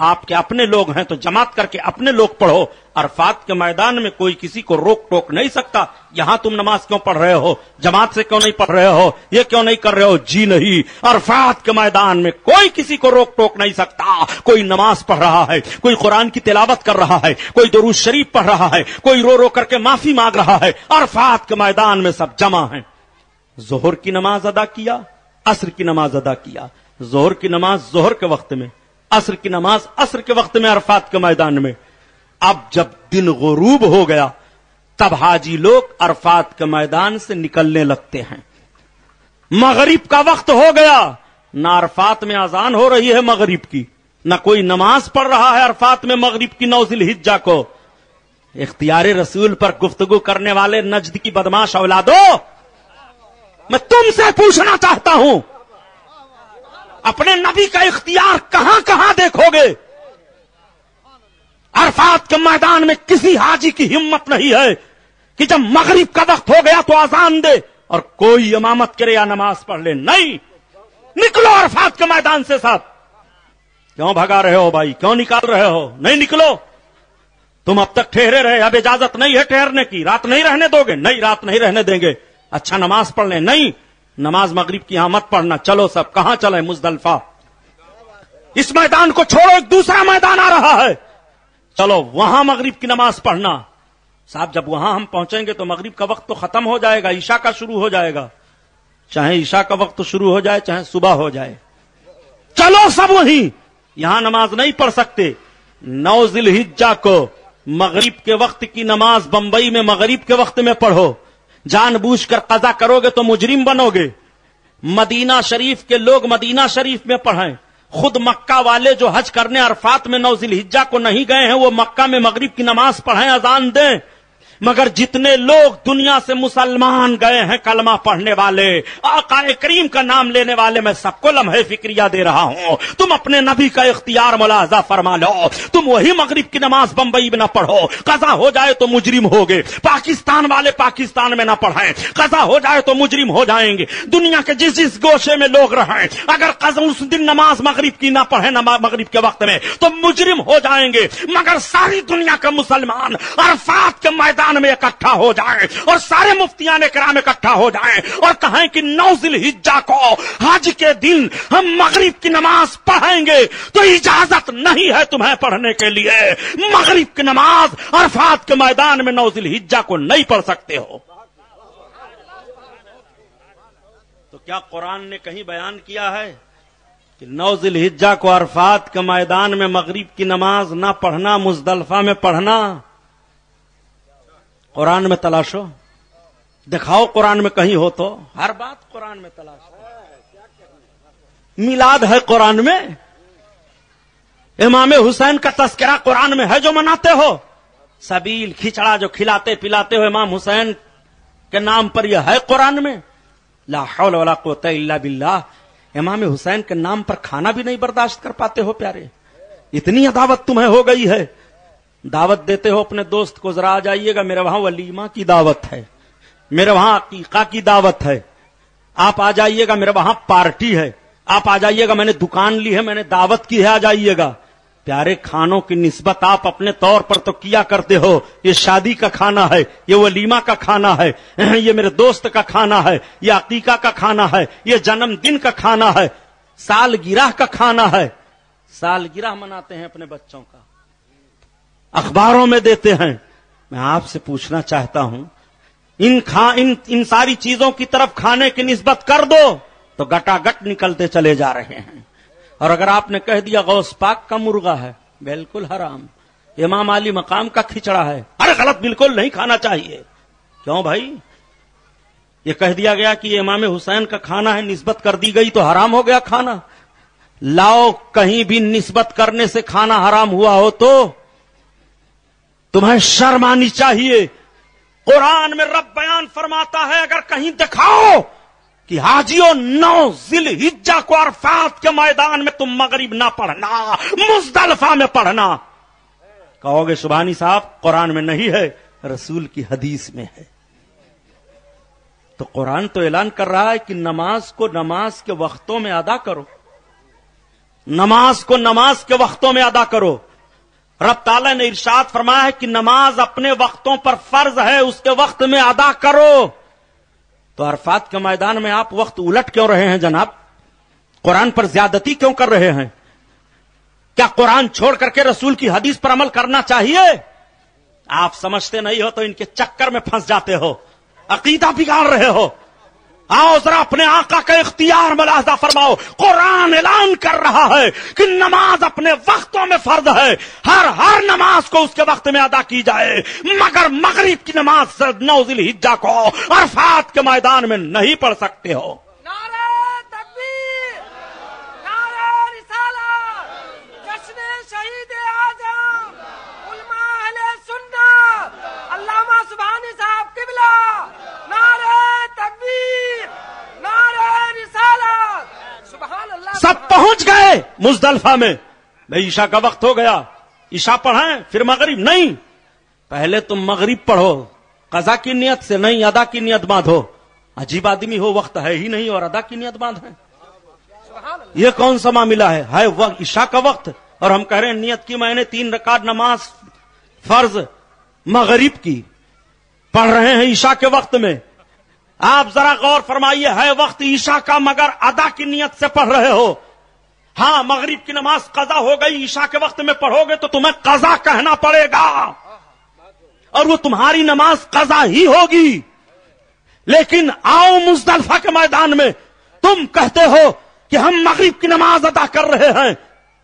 Speaker 1: آپ کے اپنے لوگ ہیں تو جماعت کر کے اپنے لوگ پڑھو. عرفات کے میدان میں کوئی کسی کو روک ٹوک نہیں سکتا. یہاں تم نماز کیوں پڑھ رہے ہو, جماعت سے کیوں نہیں پڑھ رہے ہو, یہ کیوں نہیں کر رہے ہو؟ جی نہیں, عرفات کے میدان میں کوئی کسی کو روک ٹوک نہیں سکتا. کوئی نماز پڑھ رہا ہے, کوئی قرآن کی تلاوت کر رہا ہے, کوئی درود شریف پڑھ رہا ہے, کوئی رو رو کر کے معافی مانگ رہا ہے. عرفات کے میدان میں سب جمع ہیں. ظہر کی نماز ادا کیا, عصر کی نماز ادا کیا. ظہر کی نماز ظہر کے وقت میں, عصر کی نماز عصر کے وقت میں عرفات کے میدان میں. اب جب دن غروب ہو گیا تب حاجی لوگ عرفات کے میدان سے نکلنے لگتے ہیں. مغرب کا وقت ہو گیا, نہ عرفات میں اذان ہو رہی ہے مغرب کی, نہ کوئی نماز پڑھ رہا ہے عرفات میں مغرب کی 9 ذی الحجہ کو. اختیار رسول پر گفتگو کرنے والے نجد کی بدماش اولادو, میں تم سے پوچھنا چاہتا ہوں, اپنے نبی کا اختیار کہاں کہاں دیکھو گے؟ عرفات کے میدان میں کسی حاجی کی ہمت نہیں ہے کہ جب مغرب کا وقت ہو گیا تو اذان دے اور کوئی امامت کرے یا نماز پڑھ لے. نہیں, نکلو عرفات کے میدان سے سب. کیوں بھگا رہے ہو بھائی, کیوں نکال رہے ہو؟ نہیں نکلو. تم اب تک ٹھہرے رہے, اب اجازت نہیں ہے ٹھہرنے کی. رات نہیں رہنے دو گے؟ نہیں, رات نہیں رہنے دیں گے. اچھا نماز پڑھ لیں؟ نہیں, نماز مغرب کی یہاں مت پڑھنا. چلو سب, کہاں چلیں؟ مزدلفہ. اس میدان کو چھوڑو, ایک دوسرا میدان آ رہا ہے, چلو وہاں مغرب کی نماز پڑھنا. صاحب جب وہاں ہم پہنچیں گے تو مغرب کا وقت تو ختم ہو جائے گا, عشاء کا شروع ہو جائے گا. چاہے عشاء کا وقت شروع ہو جائے چاہے صبح ہو جائے, چلو سب وہیں. یہاں نماز نہیں پڑھ سکتے. 9 ذی الحجہ کو مغرب کے وقت کی نماز بمبئی میں مغرب کے وقت میں پڑھو. جان بوجھ کر قضا کرو گے تو مجرم بنو گے. مدینہ شریف کے لوگ مدینہ شریف میں پڑھیں. خود مکہ والے جو حج کرنے عرفات میں 9 ذی الحجہ کو نہیں گئے ہیں وہ مکہ میں مغرب کی نماز پڑھیں, اذان دیں. مگر جتنے لوگ دنیا سے مسلمان گئے ہیں کلمہ پڑھنے والے, آقا کریم کا نام لینے والے, میں سب کو لمحے فکریہ دے رہا ہوں. تم اپنے نبی کا اختیار ملاحظہ فرما لو. تم وہی مغرب کی نماز بمبئی میں نہ پڑھو, قضا ہو جائے تو مجرم ہوگے. پاکستان والے پاکستان میں نہ پڑھیں, قضا ہو جائے تو مجرم ہو جائیں گے. دنیا کے جس جس گوشے میں لوگ رہیں, اگر قضا اس دن نماز مغرب کی نہ پڑھیں مغرب کے وقت میں تو مجرم ہو جائیں گے. مگر ساری دنیا کا مسلمان عرفات کے میدان میں اکٹھا ہو جائیں اور سارے مفتیان کرام اکٹھا ہو جائیں اور کہیں کہ 9 ذی الحجہ کو حج کے دن ہم مغرب کی نماز پڑھیں گے, تو اجازت نہیں ہے تمہیں پڑھنے کے لیے. مغرب کی نماز عرفات کے میدان میں 9 ذی الحجہ کو نہیں پڑھ سکتے ہو. تو کیا قرآن نے کہیں بیان کیا ہے کہ 9 ذی الحجہ کو عرفات کے میدان میں مغرب کی نماز نہ پڑھنا, مزدلفہ میں پڑھنا؟ قرآن میں تلاشو, دکھاؤ قرآن میں کہیں ہو تو. ہر بات قرآن میں تلاشو. میلاد ہے قرآن میں, امام حسین کا تذکرہ قرآن میں ہے جو مناتے ہو. سبیل کھچڑا جو کھلاتے پلاتے ہو امام حسین کے نام پر, یہ ہے قرآن میں. لا حول ولا قوت الا باللہ. امام حسین کے نام پر کھانا بھی نہیں برداشت کر پاتے ہو پیارے, اتنی عداوت تمہیں ہو گئی ہے. دعوت دیتے ہو اپنے دوست کو, ذرا آ جائیے گا, میرے وہاں ولیمہ کی دعوت ہے, میرے وہاں عقیقہ کی دعوت ہے, آپ آ جائیے گا, میرے وہاں پارٹی ہے, آپ آ جائیے گا, میں نے دکان لی ہے, میں نے دعوت کی ہے, آ جائیے گا. پیارے کھانوں کی نسبت آپ اپنے طور پر تو کیا کرتے ہو, یہ شادی کا کھانا ہے, یہ ولیمہ کا کھانا ہے, یہ میرے دوست کا کھانا ہے, یہ عقیقہ کا کھانا ہے, یہ جنم دن کا کھانا ہے, سالگرہ کا کھانا ہے. سالگرہ مناتے ہیں اپنے بچوں کا, اخباروں میں دیتے ہیں. میں آپ سے پوچھنا چاہتا ہوں, ان ساری چیزوں کی طرف کھانے کی نسبت کر دو تو گٹا گٹ نکلتے چلے جا رہے ہیں. اور اگر آپ نے کہہ دیا غوث پاک کا مرغا ہے, بالکل حرام. امام علی مقام کا کھچڑا ہے, ارے غلط, بالکل نہیں کھانا چاہیے. کیوں بھائی؟ یہ کہہ دیا گیا کہ یہ امام حسین کا کھانا ہے, نسبت کر دی گئی تو حرام ہو گیا کھانا. لاؤ, کہیں بھی نسبت کرنے سے کھانا حرام ہوا ہو تو تمہیں شرم آنی چاہیے. قرآن میں رب بیان فرماتا ہے, اگر کہیں دکھاؤ کہ حاجیوں 9 ذی الحجہ کو عرفات کے میدان میں تم مغرب نہ پڑھنا, مزدلفہ میں پڑھنا, کہو گے سبحانی صاحب قرآن میں نہیں ہے, رسول کی حدیث میں ہے. تو قرآن تو اعلان کر رہا ہے کہ نماز کو نماز کے وقتوں میں ادا کرو. نماز کو نماز کے وقتوں میں ادا کرو. رب تعالیٰ نے ارشاد فرمایا ہے کہ نماز اپنے وقتوں پر فرض ہے, اس کے وقت میں ادا کرو. تو عرفات کے میدان میں آپ وقت الٹ کیوں رہے ہیں جناب؟ قرآن پر زیادتی کیوں کر رہے ہیں؟ کیا قرآن چھوڑ کر کے رسول کی حدیث پر عمل کرنا چاہیے؟ آپ سمجھتے نہیں ہو تو ان کے چکر میں پھنس جاتے ہو, عقیدہ بگاڑ رہے ہو. آؤ ذرا اپنے آقا کا اختیار ملاحظہ فرماؤ. قرآن اعلان کر رہا ہے کہ نماز اپنے وقتوں میں فرض ہے, ہر نماز کو اس کے وقت میں ادا کی جائے, مگر مغرب کی نماز 9 ذی الحجہ کو عرفات کے میدان میں نہیں پڑھ سکتے ہو.
Speaker 2: نعرہ تکبیر, نعرہ رسالت, جشن شہید اعظم علماء اہل سنت علامہ سبحانی صاحب قبلہ, نعرہ تکبیر, نعرہ رسالت, سبحان اللہ.
Speaker 1: سب پہنچ گئے مزدلفہ میں. بھائی عشاء کا وقت ہو گیا, عشاء پڑھائیں پھر مغرب نہیں. پہلے تم مغرب پڑھو قضا کی نیت سے, نہیں ادا کی نیت باندھو. عجیب آدمی ہو, وقت ہے ہی نہیں اور ادا کی نیت باندھیں. یہ کون سا معاملہ ہے وقت عشاء کا وقت اور ہم کہہ رہے ہیں نیت کی میں نے 3 رکعت نماز فرض مغرب کی پڑھ رہے ہیں عشاء کے وقت میں. آپ ذرا غور فرمائیے, ہے وقت عشاء کا مگر ادا کی نیت سے پڑھ رہے ہو. ہاں مغرب کی نماز قضا ہو گئی, عشاء کے وقت میں پڑھو گے تو تمہیں قضا کہنا پڑے گا اور وہ تمہاری نماز قضا ہی ہوگی. لیکن آؤ مزدلفہ کے میدان میں تم کہتے ہو کہ ہم مغرب کی نماز ادا کر رہے ہیں.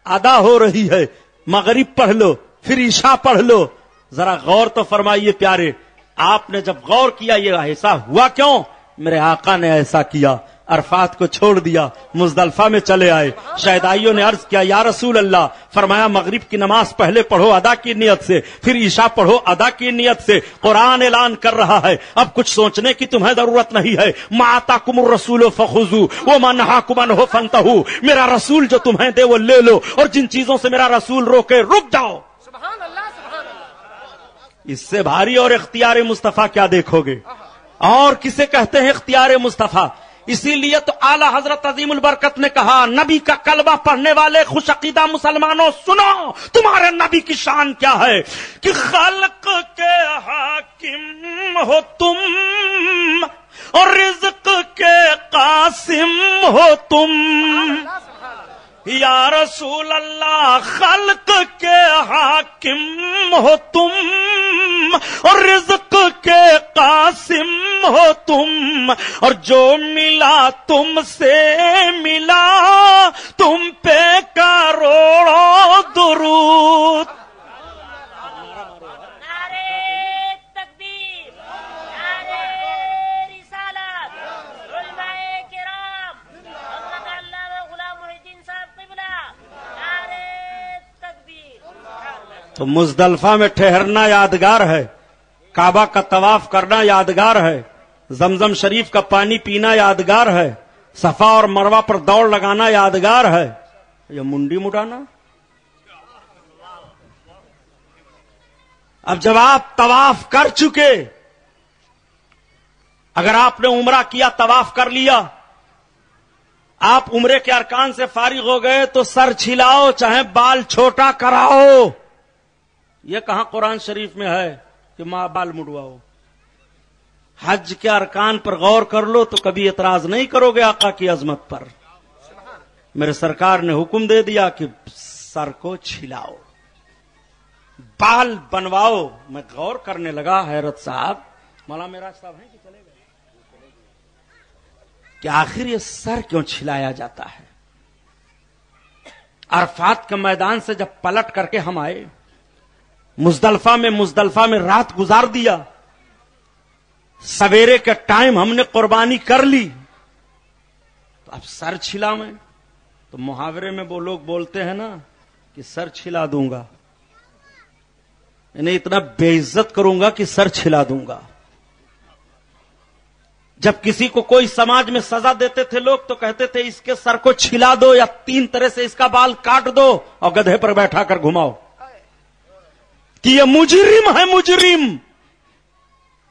Speaker 1: ادا ہو رہی ہے, مغرب پڑھ لو پھر عشاء پڑھ لو. ذرا غور تو فرمائیے پیارے, آپ نے جب غور کیا یہ ایسا ہوا کیوں؟ میرے آقا نے ایسا کیا, عرفات کو چھوڑ دیا, مزدلفہ میں چلے آئے. شہدائیوں نے عرض کیا یا رسول اللہ, فرمایا مغرب کی نماز پہلے پڑھو ادا کی نیت سے, پھر عشاء پڑھو ادا کی نیت سے. قرآن اعلان کر رہا ہے, اب کچھ سوچنے کی تمہیں ضرورت نہیں ہے. ما آتاکم الرسول فخذوا وما نہاکم عنہ فانتہوا. میرا رسول جو تمہیں دے وہ لے لو, اور جن چیزوں سے میرا رسول روکے رک جاؤ.
Speaker 2: سبحان اللہ, سبحان اللہ.
Speaker 1: اس سے بھاری اور اختیار مصطفیٰ کیا دیکھو گے؟ اور کسے کہتے ہیں اختیار مصطفیٰ؟ اسی لیے تو اعلی حضرت عظیم البرکت نے کہا, نبی کا کلمہ پڑھنے والے خوش عقیدہ مسلمانوں سنو, تمہارے نبی کی شان کیا ہے کہ خلق کے حاکم ہو تم اور رزق کے قاسم ہو تم. یا رسول اللہ, خلق کے حاکم ہو تم اور رزق کے قاسم ہو تم, اور جو ملا تم سے ملا تم پہ کروڑوں درود. تو مزدلفہ میں ٹھہرنا یادگار ہے, کعبہ کا طواف کرنا یادگار ہے, زمزم شریف کا پانی پینا یادگار ہے, صفا اور مروہ پر دوڑ لگانا یادگار ہے. یہ منڈی مٹانا. اب جب آپ طواف کر چکے, اگر آپ نے عمرہ کیا طواف کر لیا, آپ عمرے کے ارکان سے فارغ ہو گئے تو سر چھلاؤ چاہے بال چھوٹا کراؤ. یہ کہاں قرآن شریف میں ہے کہ ماں بال مڈواؤ؟ حج کے ارکان پر غور کر لو تو کبھی اعتراض نہیں کرو گے آقا کی عظمت پر. میرے سرکار نے حکم دے دیا کہ سر کو چھلاؤ, بال بنواؤ. میں غور کرنے لگا, حیرت صاحب, مولانا میراج صاحب ہیں کہ چلے گئے, کہ آخر یہ سر کیوں چھلایا جاتا ہے؟ عرفات کے میدان سے جب پلٹ کر کے ہم آئے, مزدلفہ میں رات گزار دیا, سویرے کے ٹائم ہم نے قربانی کر لی, تو اب سر چھلا میں. تو محاورے میں وہ لوگ بولتے ہیں نا کہ سر چھلا دوں گا, انہیں اتنا بے عزت کروں گا کہ سر چھلا دوں گا. جب کسی کو کوئی سماج میں سزا دیتے تھے لوگ تو کہتے تھے اس کے سر کو چھلا دو یا 3 طرح سے اس کا بال کاٹ دو اور گدھے پر بیٹھا کر گھماؤ, کہ یہ مجرم ہے, مجرم.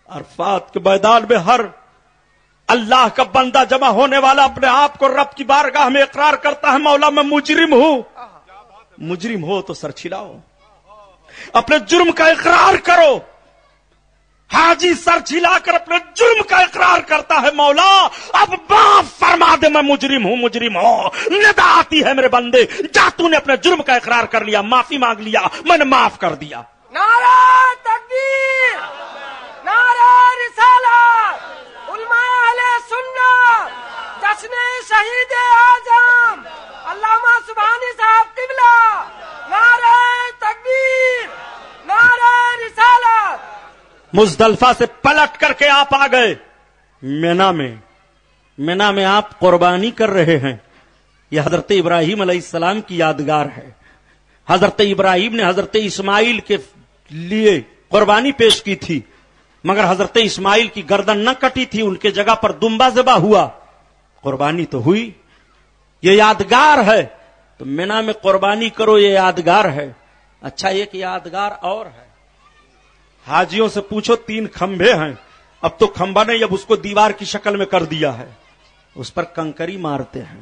Speaker 1: عرفات کے میدان میں ہر اللہ کا بندہ جمع ہونے والا اپنے آپ کو رب کی بارگاہ میں اقرار کرتا ہے مولا میں مجرم ہوں. مجرم ہو تو سر چھلاؤ, اپنے جرم کا اقرار کرو. حاجی سر چھلا کر اپنے جرم کا اقرار کرتا ہے مولا اب معاف فرما دے میں مجرم ہوں مجرم ہوں. ندا آتی ہے میرے بندے جا تو نے اپنے جرم کا اقرار کر لیا, معافی مانگ لیا, میں نے معاف کر دیا.
Speaker 2: نعرہ تکبیر, نعرہ رسالت, علماء اہل سنت, جشن شہید اعظم علامہ سبحانی صاحب قبلہ, نعرہ تکبیر, نعرہ رسالت.
Speaker 1: مزدلفہ سے پلٹ کر کے آپ آ گئے مینا میں آپ قربانی کر رہے ہیں. یہ حضرت ابراہیم علیہ السلام کی یادگار ہے. حضرت ابراہیم نے حضرت اسماعیل کے لیے قربانی پیش کی تھی, مگر حضرت اسماعیل کی گردن نہ کٹی تھی, ان کے جگہ پر دمبا ذبح ہوا. قربانی تو ہوئی, یہ یادگار ہے. تو مینا میں قربانی کرو, یہ یادگار ہے. اچھا ایک یادگار اور ہے. حاجیوں سے پوچھو 3 کھمبے ہیں, اب تو کھمبا نہیں, اب اس کو دیوار کی شکل میں کر دیا ہے. اس پر کنکری مارتے ہیں,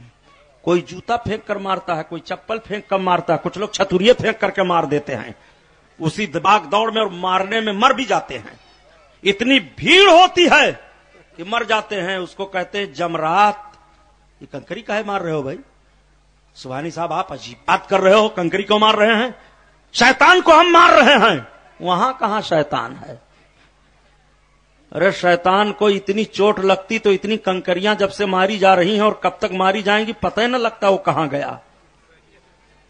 Speaker 1: کوئی جوتا پھینک کر مارتا ہے, کوئی چپل پھینک کر مارتا ہے, کچھ لوگ چھتوریے پھینک کر کے مار دیتے ہیں. اسی بھاگ دوڑ میں اور مارنے میں مر بھی جاتے ہیں. اتنی بھیڑ ہوتی ہے کہ مر جاتے ہیں. اس کو کہتے ہیں جمرات. یہ کنکری کاہے مار رہے ہو بھائی؟ سبحانی صاحب آپ عجیب بات کر رہے ہو, کنکری کیوں مار رہے ہیں؟ شیطان کو ہم مار رہے ہیں. وہاں کہاں شیطان ہے؟ ارے شیطان کو اتنی چوٹ لگتی تو اتنی کنکریاں جب سے ماری جا رہی ہیں اور کب تک ماری جائیں گی پتہ ہی نہ لگتا وہ کہاں گیا.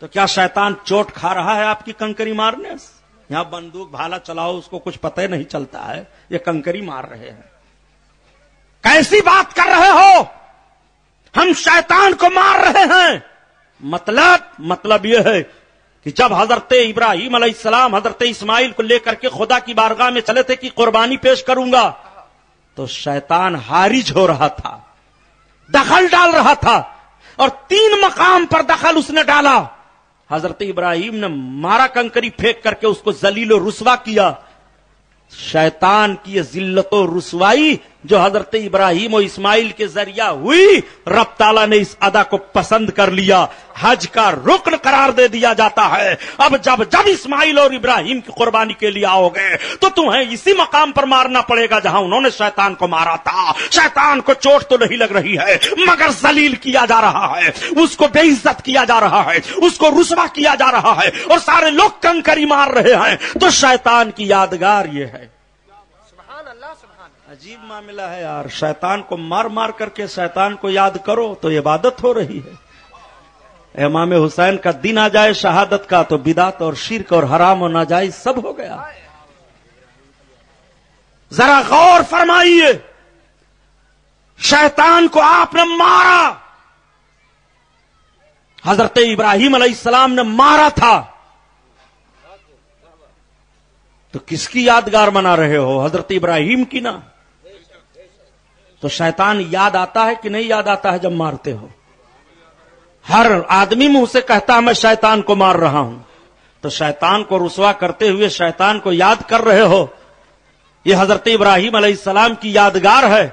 Speaker 1: تو کیا شیطان چوٹ کھا رہا ہے آپ کی کنکری مارنے سے؟ یہاں بندوق بھالا چلاؤ اس کو کچھ پتہ ہی نہیں چلتا ہے, یہ کنکری مار رہے ہیں. کیسی بات کر رہے ہو؟ ہم شیطان کو مار رہے ہیں. مطلب یہ ہے کہ جب حضرت ابراہیم علیہ السلام حضرت اسماعیل کو لے کر کے خدا کی بارگاہ میں چلے تھے کہ قربانی پیش کروں گا, تو شیطان حارج ہو رہا تھا, دخل ڈال رہا تھا, اور 3 مقام پر دخل اس نے ڈالا. حضرت ابراہیم نے مارا کنکری پھینک کر کے اس کو ذلیل و رسوا کیا. شیطان کی یہ ذلت و رسوائی جو حضرت ابراہیم و اسماعیل کے ذریعہ ہوئی, رب تعالیٰ نے اس ادا کو پسند کر لیا, حج کا رکن قرار دے دیا جاتا ہے. اب جب اسماعیل اور ابراہیم کی قربانی کے لیے آؤ گے تو تمہیں اسی مقام پر مارنا پڑے گا جہاں انہوں نے شیطان کو مارا تھا. شیطان کو چوٹ تو نہیں لگ رہی ہے مگر ذلیل کیا جا رہا ہے, اس کو بے عزت کیا جا رہا ہے, اس کو رسوا کیا جا رہا ہے, اور سارے لوگ کنکری مار رہے ہیں. تو شیطان کی یادگار یہ ہے. عجیب معاملہ ہے یار, شیطان کو مار مار کر کے شیطان کو یاد کرو تو عبادت ہو رہی ہے. امام حسین کا دن آ جائے شہادت کا تو بدعت اور شرک اور حرام و ناجائز سب ہو گیا. ذرا غور فرمائیے, شیطان کو آپ نے مارا, حضرت ابراہیم علیہ السلام نے مارا تھا, تو کس کی یادگار منا رہے ہو؟ حضرت ابراہیم کی نا. تو شیطان یاد آتا ہے کہ نہیں یاد آتا ہے جب مارتے ہو؟ ہر آدمی منہ سے کہتا ہے میں شیطان کو مار رہا ہوں. تو شیطان کو رسوا کرتے ہوئے شیطان کو یاد کر رہے ہو. یہ حضرت ابراہیم علیہ السلام کی یادگار ہے.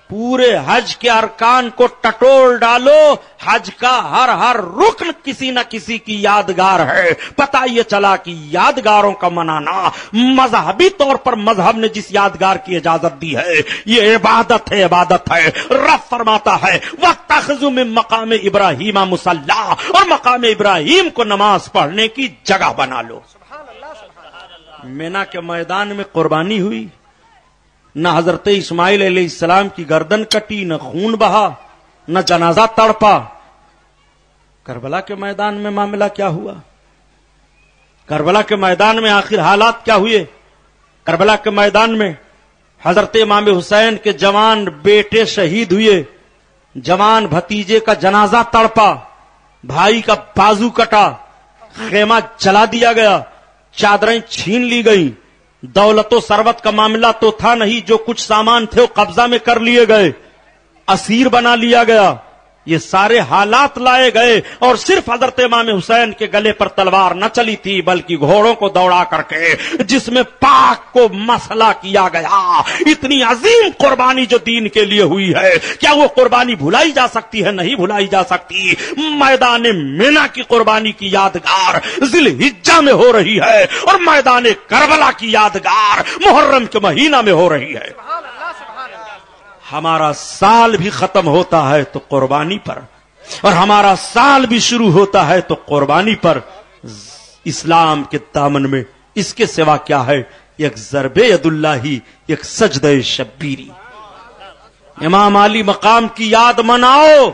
Speaker 1: پورے حج کے ارکان کو ٹٹول ڈالو, حج کا ہر رکن کسی نہ کسی کی یادگار ہے. پتہ یہ چلا کہ یادگاروں کا منانا مذہبی طور پر مذہب نے جس یادگار کی اجازت دی ہے یہ عبادت ہے, عبادت ہے. رب فرماتا ہے وَاتَّخِذُوا مِن مَّقَامِ إِبْرَاهِيمَ مُصَلًّى, اور مقام ابراہیم کو نماز پڑھنے کی جگہ بنا لو. مینا کے میدان میں قربانی ہوئی, نہ حضرت اسماعیل علیہ السلام کی گردن کٹی, نہ خون بہا, نہ جنازہ تڑپا. کربلا کے میدان میں معاملہ کیا ہوا؟ کربلا کے میدان میں آخر حالات کیا ہوئے؟ کربلا کے میدان میں حضرت امام حسین کے جوان بیٹے شہید ہوئے, جوان بھتیجے کا جنازہ تڑپا, بھائی کا بازو کٹا, خیمہ جلا دیا گیا, چادریں چھین لی گئیں. دولت و ثروت کا معاملہ تو تھا نہیں, جو کچھ سامان تھے وہ قبضہ میں کر لیے گئے, اسیر بنا لیا گیا. یہ سارے حالات لائے گئے اور صرف حضرت امام حسین کے گلے پر تلوار نہ چلی تھی بلکہ گھوڑوں کو دوڑا کر کے جس میں پاک کو مسئلہ کیا گیا. اتنی عظیم قربانی جو دین کے لیے ہوئی ہے, کیا وہ قربانی بھلائی جا سکتی ہے؟ نہیں بھلائی جا سکتی. میدان مینا کی قربانی کی یادگار ذی الحجہ میں ہو رہی ہے اور میدان کربلا کی یادگار محرم کے مہینہ میں ہو رہی ہے. ہمارا سال بھی ختم ہوتا ہے تو قربانی پر, اور ہمارا سال بھی شروع ہوتا ہے تو قربانی پر. اسلام کے دامن میں اس کے سوا کیا ہے؟ ایک ضرب ید اللہ, ایک سجدہ شبیری. امام علی مقام کی یاد مناؤ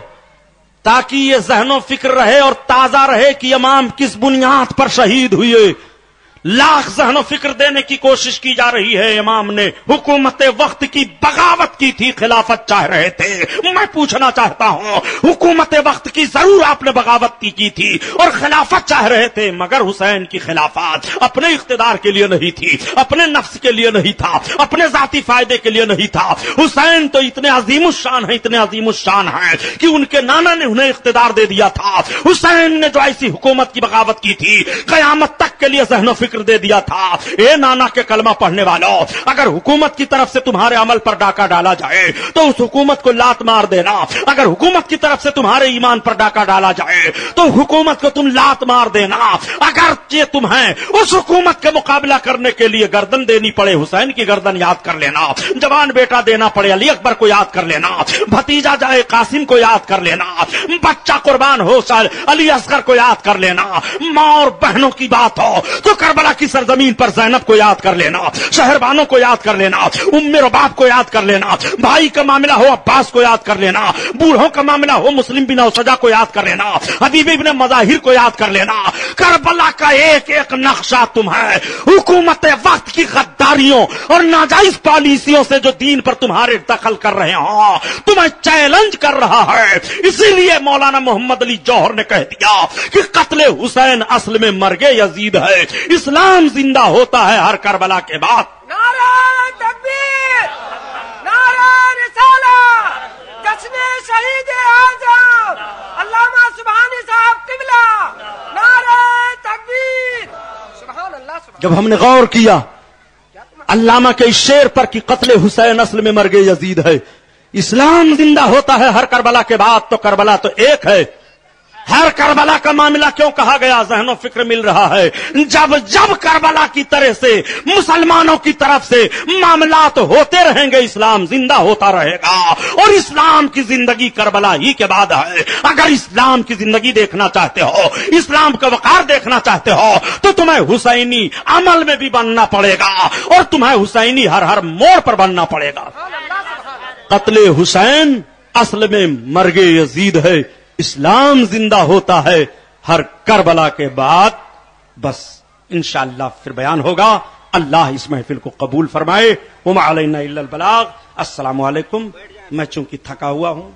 Speaker 1: تاکہ یہ ذہن و فکر رہے اور تازہ رہے کہ امام کس بنیاد پر شہید ہوئے. لاکھ ذہن و فکر دینے کی کوشش کی جا رہی ہے. امام نے حکومت وقت کی بغاوت کی تھی, خلافت چاہ رہے تھے. میں پوچھنا چاہتا ہوں, حکومت وقت کی ضرور آپ نے بغاوت کی تھی اور خلافت چاہ رہے تھے, مگر حسین کی خلافت اپنے اقتدار کے لیے نہیں تھی, اپنے نفس کے لیے نہیں تھا, اپنے ذاتی فائدے کے لیے نہیں تھا. حسین تو اتنے عظیم الشان ہیں, اتنے عظیم الشان ہیں کہ ان کے نانا نے انہیں اقتدار دے دیا تھا. حسین نے جو ایسی حکومت کی بغاوت کی تھی قیامت تک کے لیے ذہن و فکر دے دیا تھا. اے نانا کے کلمہ پڑھنے والوں, اگر حکومت کی طرف سے تمہارے عمل پر ڈاکہ ڈالا جائے تو اس حکومت کو لات مار دینا. اگر حکومت کی طرف سے تمہارے ایمان پر ڈاکہ ڈالا جائے تو حکومت کو تم لات مار دینا. اگر یہ تمہیں اس حکومت کے مقابلہ کرنے کے لیے گردن دینی پڑے, حسین کی گردن یاد کر لینا. جوان بیٹا دینا پڑے, علی اکبر کو یاد کر لینا. بھتیجا جائے قاسم کو یاد کر لینا. بچہ قربان ہو علی اصغر کو یاد کر لینا. ماں اور بہنوں کی بات ہو تو کربلا کی سرزمین پر زینب کو یاد کر لینا. شہربانوں کو یاد کر لینا. ام رباب کو یاد کر لینا. بھائی کا معاملہ ہو عباس کو یاد کر لینا. بوڑھوں کا معاملہ ہو مسلم بن اوسجا کو یاد کر لینا. حبیب ابن مظاہر کو یاد کر لینا. کربلا کا ایک ایک نقشہ تمہیں حکومت وقت کی غداریوں اور ناجائز پالیسیوں سے جو دین پر تمہارے دخل کر رہے ہوں تمہیں چیلنج کر رہا ہے. اسی لیے مولانا محمد علی جوہر نے کہہ دیا کہ قتل حسین اصل میں مرگ یزید ہے. اسلام زندہ ہوتا ہے ہر کربلا کے بعد.
Speaker 2: نعرہ تکبیر, نعرہ رسالت, جشن شہید اعظم علامہ سبحانی صاحب قبلہ, نعرہ تکبیر. سبحان اللہ.
Speaker 1: جب ہم نے غور کیا علامہ کے اس شعر پر کہ قتل حسین اصل میں مرگ یزید ہے, اسلام زندہ ہوتا ہے ہر کربلا کے بعد, تو کربلا تو ایک ہے. ہر کربلا کا معاملہ کیوں کہا گیا؟ ذہن و فکر مل رہا ہے. جب جب کربلا کی طرح سے مسلمانوں کی طرف سے معاملات ہوتے رہیں گے اسلام زندہ ہوتا رہے گا, اور اسلام کی زندگی کربلا ہی کے بعد ہے. اگر اسلام کی زندگی دیکھنا چاہتے ہو, اسلام کا وقار دیکھنا چاہتے ہو, تو تمہیں حسینی عمل میں بھی بننا پڑے گا اور تمہیں حسینی ہر موڑ پر بننا پڑے گا. قتل حسین اصل میں مرگ یزید ہے. اسلام زندہ ہوتا ہے ہر کربلا کے بعد. بس انشاءاللہ پھر بیان ہوگا. اللہ اس محفل کو قبول فرمائے. وما علینا الا البلاغ. السلام علیکم. میں چونکہ تھکا ہوا ہوں,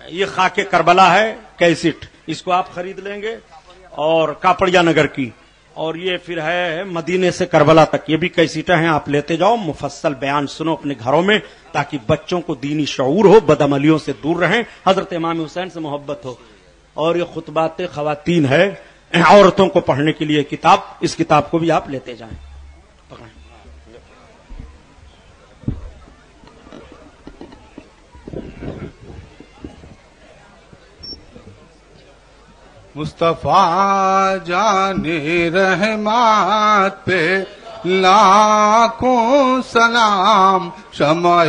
Speaker 1: یہ خاک کربلا ہے کیسٹ, اس کو آپ خرید لیں گے, اور کاپڑیا نگر کی, اور یہ پھر ہے مدینے سے کربلا تک, یہ بھی کیسٹیں ہیں, آپ لیتے جاؤ. مفصل بیان سنو اپنے گھروں میں تاکہ بچوں کو دینی شعور ہو, بدعملیوں سے دور رہیں, حضرت امام حسین سے محبت ہو. اور یہ خطبات خواتین ہے, عورتوں کو پڑھنے کے لیے کتاب, اس کتاب کو بھی آپ لیتے جائیں.
Speaker 3: مصطفیٰ جان رحمت پہ لاکھوں سلام, شمع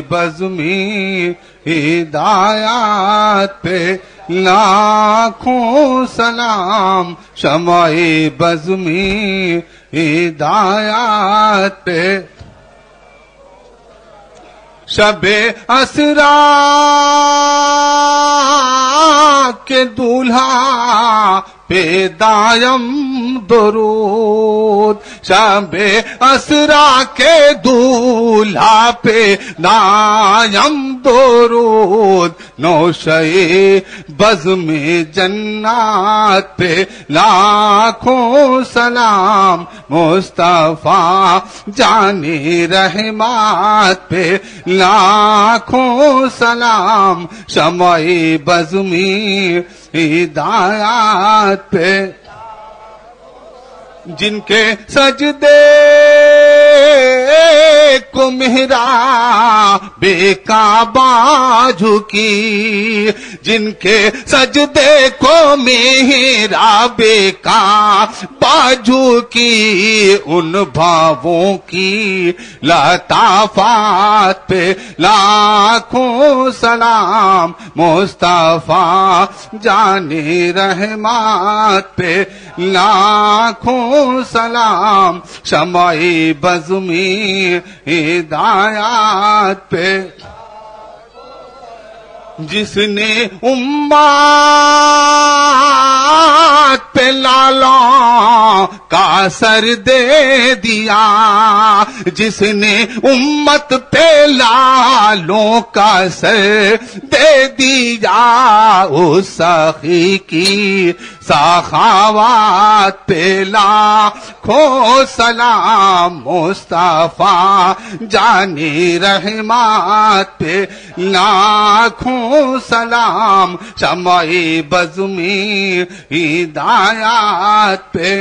Speaker 3: بزمی ہدایات پہ لاکھوں سلام, شمع بزمی ہدایات پہ. شب اسرا کے دولہا پہ دائم درود، شب اسرا کے دولہا پہ دائم درود، نوشے بزم جنات پہ لاکھوں سلام، مصطفیٰ جان رحمت پہ لاکھوں سلام، شمع بزمی ہدایات پہ جن کے سجدے کو محراب کعبہ جھکی، جن کے سجدے کو محراب کعبہ جھکی، ان بھاووں کی لطافات پہ لاکھوں سلام، مصطفیٰ جان رحمت پہ لاکھوں سلام، شمع بزمی ہدایات پہ جس نے امت پہ لالوں کا سر دے دیا، جس نے امت پہ لالوں کا سر دے دیا، اس سخی کی سخاوات پہ لاکھوں سلام، مصطفیٰ جان رحمت پہ لاکھوں سلام، شمع بزمی ہدایات پہ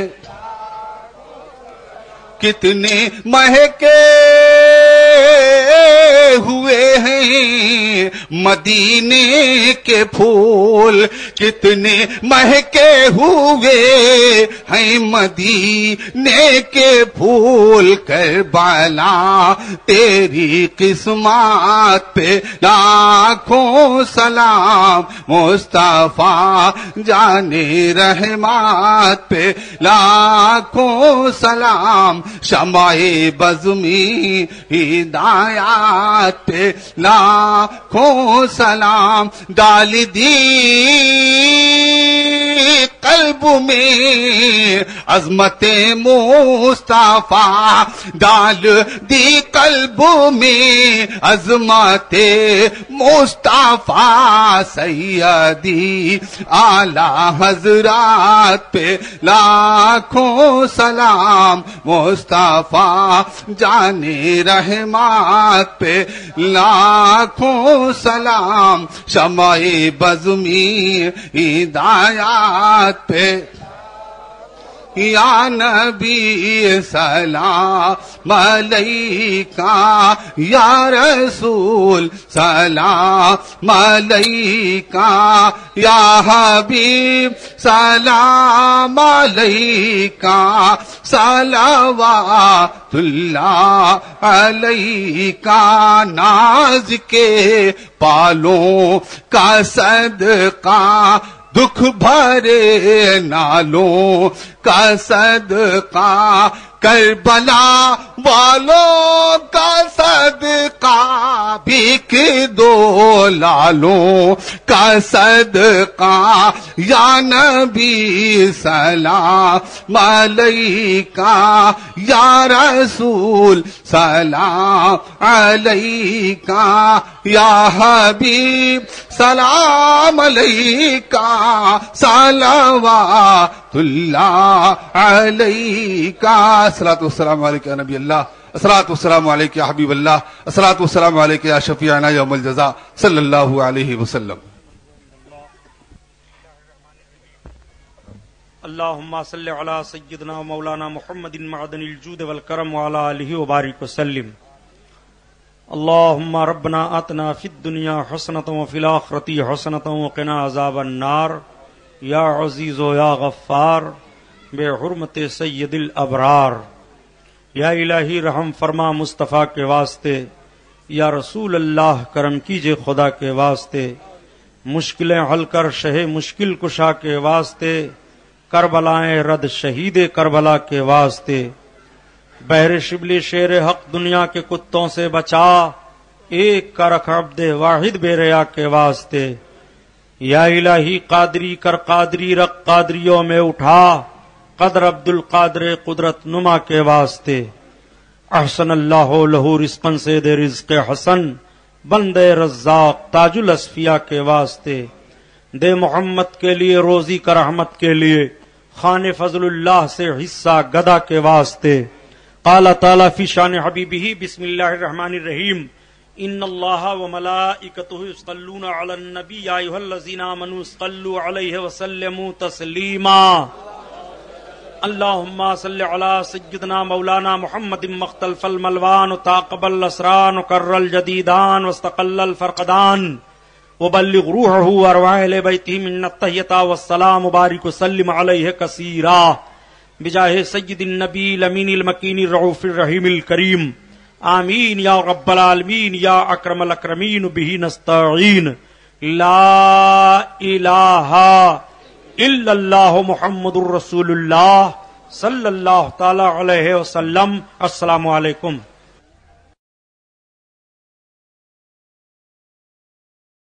Speaker 3: کتنے مہکے ہوئے ہیں مدینے کے پھول، کتنے مہکے ہوئے ہیں مدینے کے پھول، کربلا تیری قسمت پہ لاکھوں سلام، مصطفیٰ جان رحمت پہ لاکھوں سلام، شمع بزمی ہدایات پہ لاکھوں سلام، ڈال دی قلب میں عظمت مصطفیٰ، ڈال دی قلب میں عظمت مصطفیٰ، سیدی اعلی حضرات پہ لاکھوں سلام، مصطفیٰ جان رحمت پہ لاکھوں سلام، شمع بزمی ہدایات پہ یا نبی سلام علیکہ، یا رسول سلام علیکہ، یا حبیب سلام علیکہ، صلوات اللہ علیکہ، ناز کے پالوں کا صدقہ، دکھ بھرے نالوں کا صدقہ، کربلا والوں کا صدقہ، بھیک دو لالوں کا صدقہ، یا نبی سلام علیکہ، یا رسول سلام علیکہ، یا حبیب سلام علیکہ، صلوات اللہ علیکہ، الصلاۃ والسلام علیکہ یا نبی اللہ، الصلاۃ والسلام علیکہ یا حبیب اللہ، الصلاۃ والسلام علیکہ یا شفیعنا یوم الجزاء، صلی اللہ علیہ وسلم۔
Speaker 1: اللہم صلی علی سیدنا مولانا محمد معدن الجود والکرم وعلی آلہ وبارک وسلم۔ اللہم ربنا آتنا فی الدنیا حسنۃ وفی الآخرۃ حسنۃ وقنا عذاب النار، یا عزیز و یا غفار بے حرمت سید الابرار، یا الہی رحم فرما مصطفیٰ کے واسطے، یا رسول اللہ کرم کیجئے خدا کے واسطے، مشکلیں حل کر شہ مشکل کشا کے واسطے، کربلائیں رد شہید کربلا کے واسطے، بحر شبلی شیر حق دنیا کے کتوں سے بچا، ایک کا رکھ عبد واحد بے ریا کے واسطے، یا الہی قادری کر قادری رکھ قادریوں میں اٹھا، قدر عبد القادر قدرت نما کے واسطے۔ احسن اللہ لہو رزقن سے دے رزق حسن، بندے رزاق تاج الاصفیاء کے واسطے۔ دے محمد کے لیے روزی کا رحمت کے لیے، خان فضل اللہ سے حصہ گدا کے واسطے۔ قال تعالی فی شان حبیبہ، بسم اللہ الرحمن الرحیم، ان اللہ وملائکتہ یصلون علی النبی یا ایھا الذین آمنوا صلوا علیہ وسلموا تسلیما۔ اللہم صل علی سیدنا مولانا محمد مختلف الملوان تاقبل الاسران وکر الجدیدان واستقل الفرقدان وبلغ روحه وارواح اہل بیتہ من التحیۃ والسلام وبارک وسلم علیہ کثیرا بجاہ سید النبی الامین المکین الرؤوف الرحیم الکریم، آمین یا رب العالمین یا اکرم الاکرمین بہ نستعین۔ لا الہ الا اللہ محمد الرسول اللہ صلی اللہ تعالی علیہ وسلم۔ السلام علیکم۔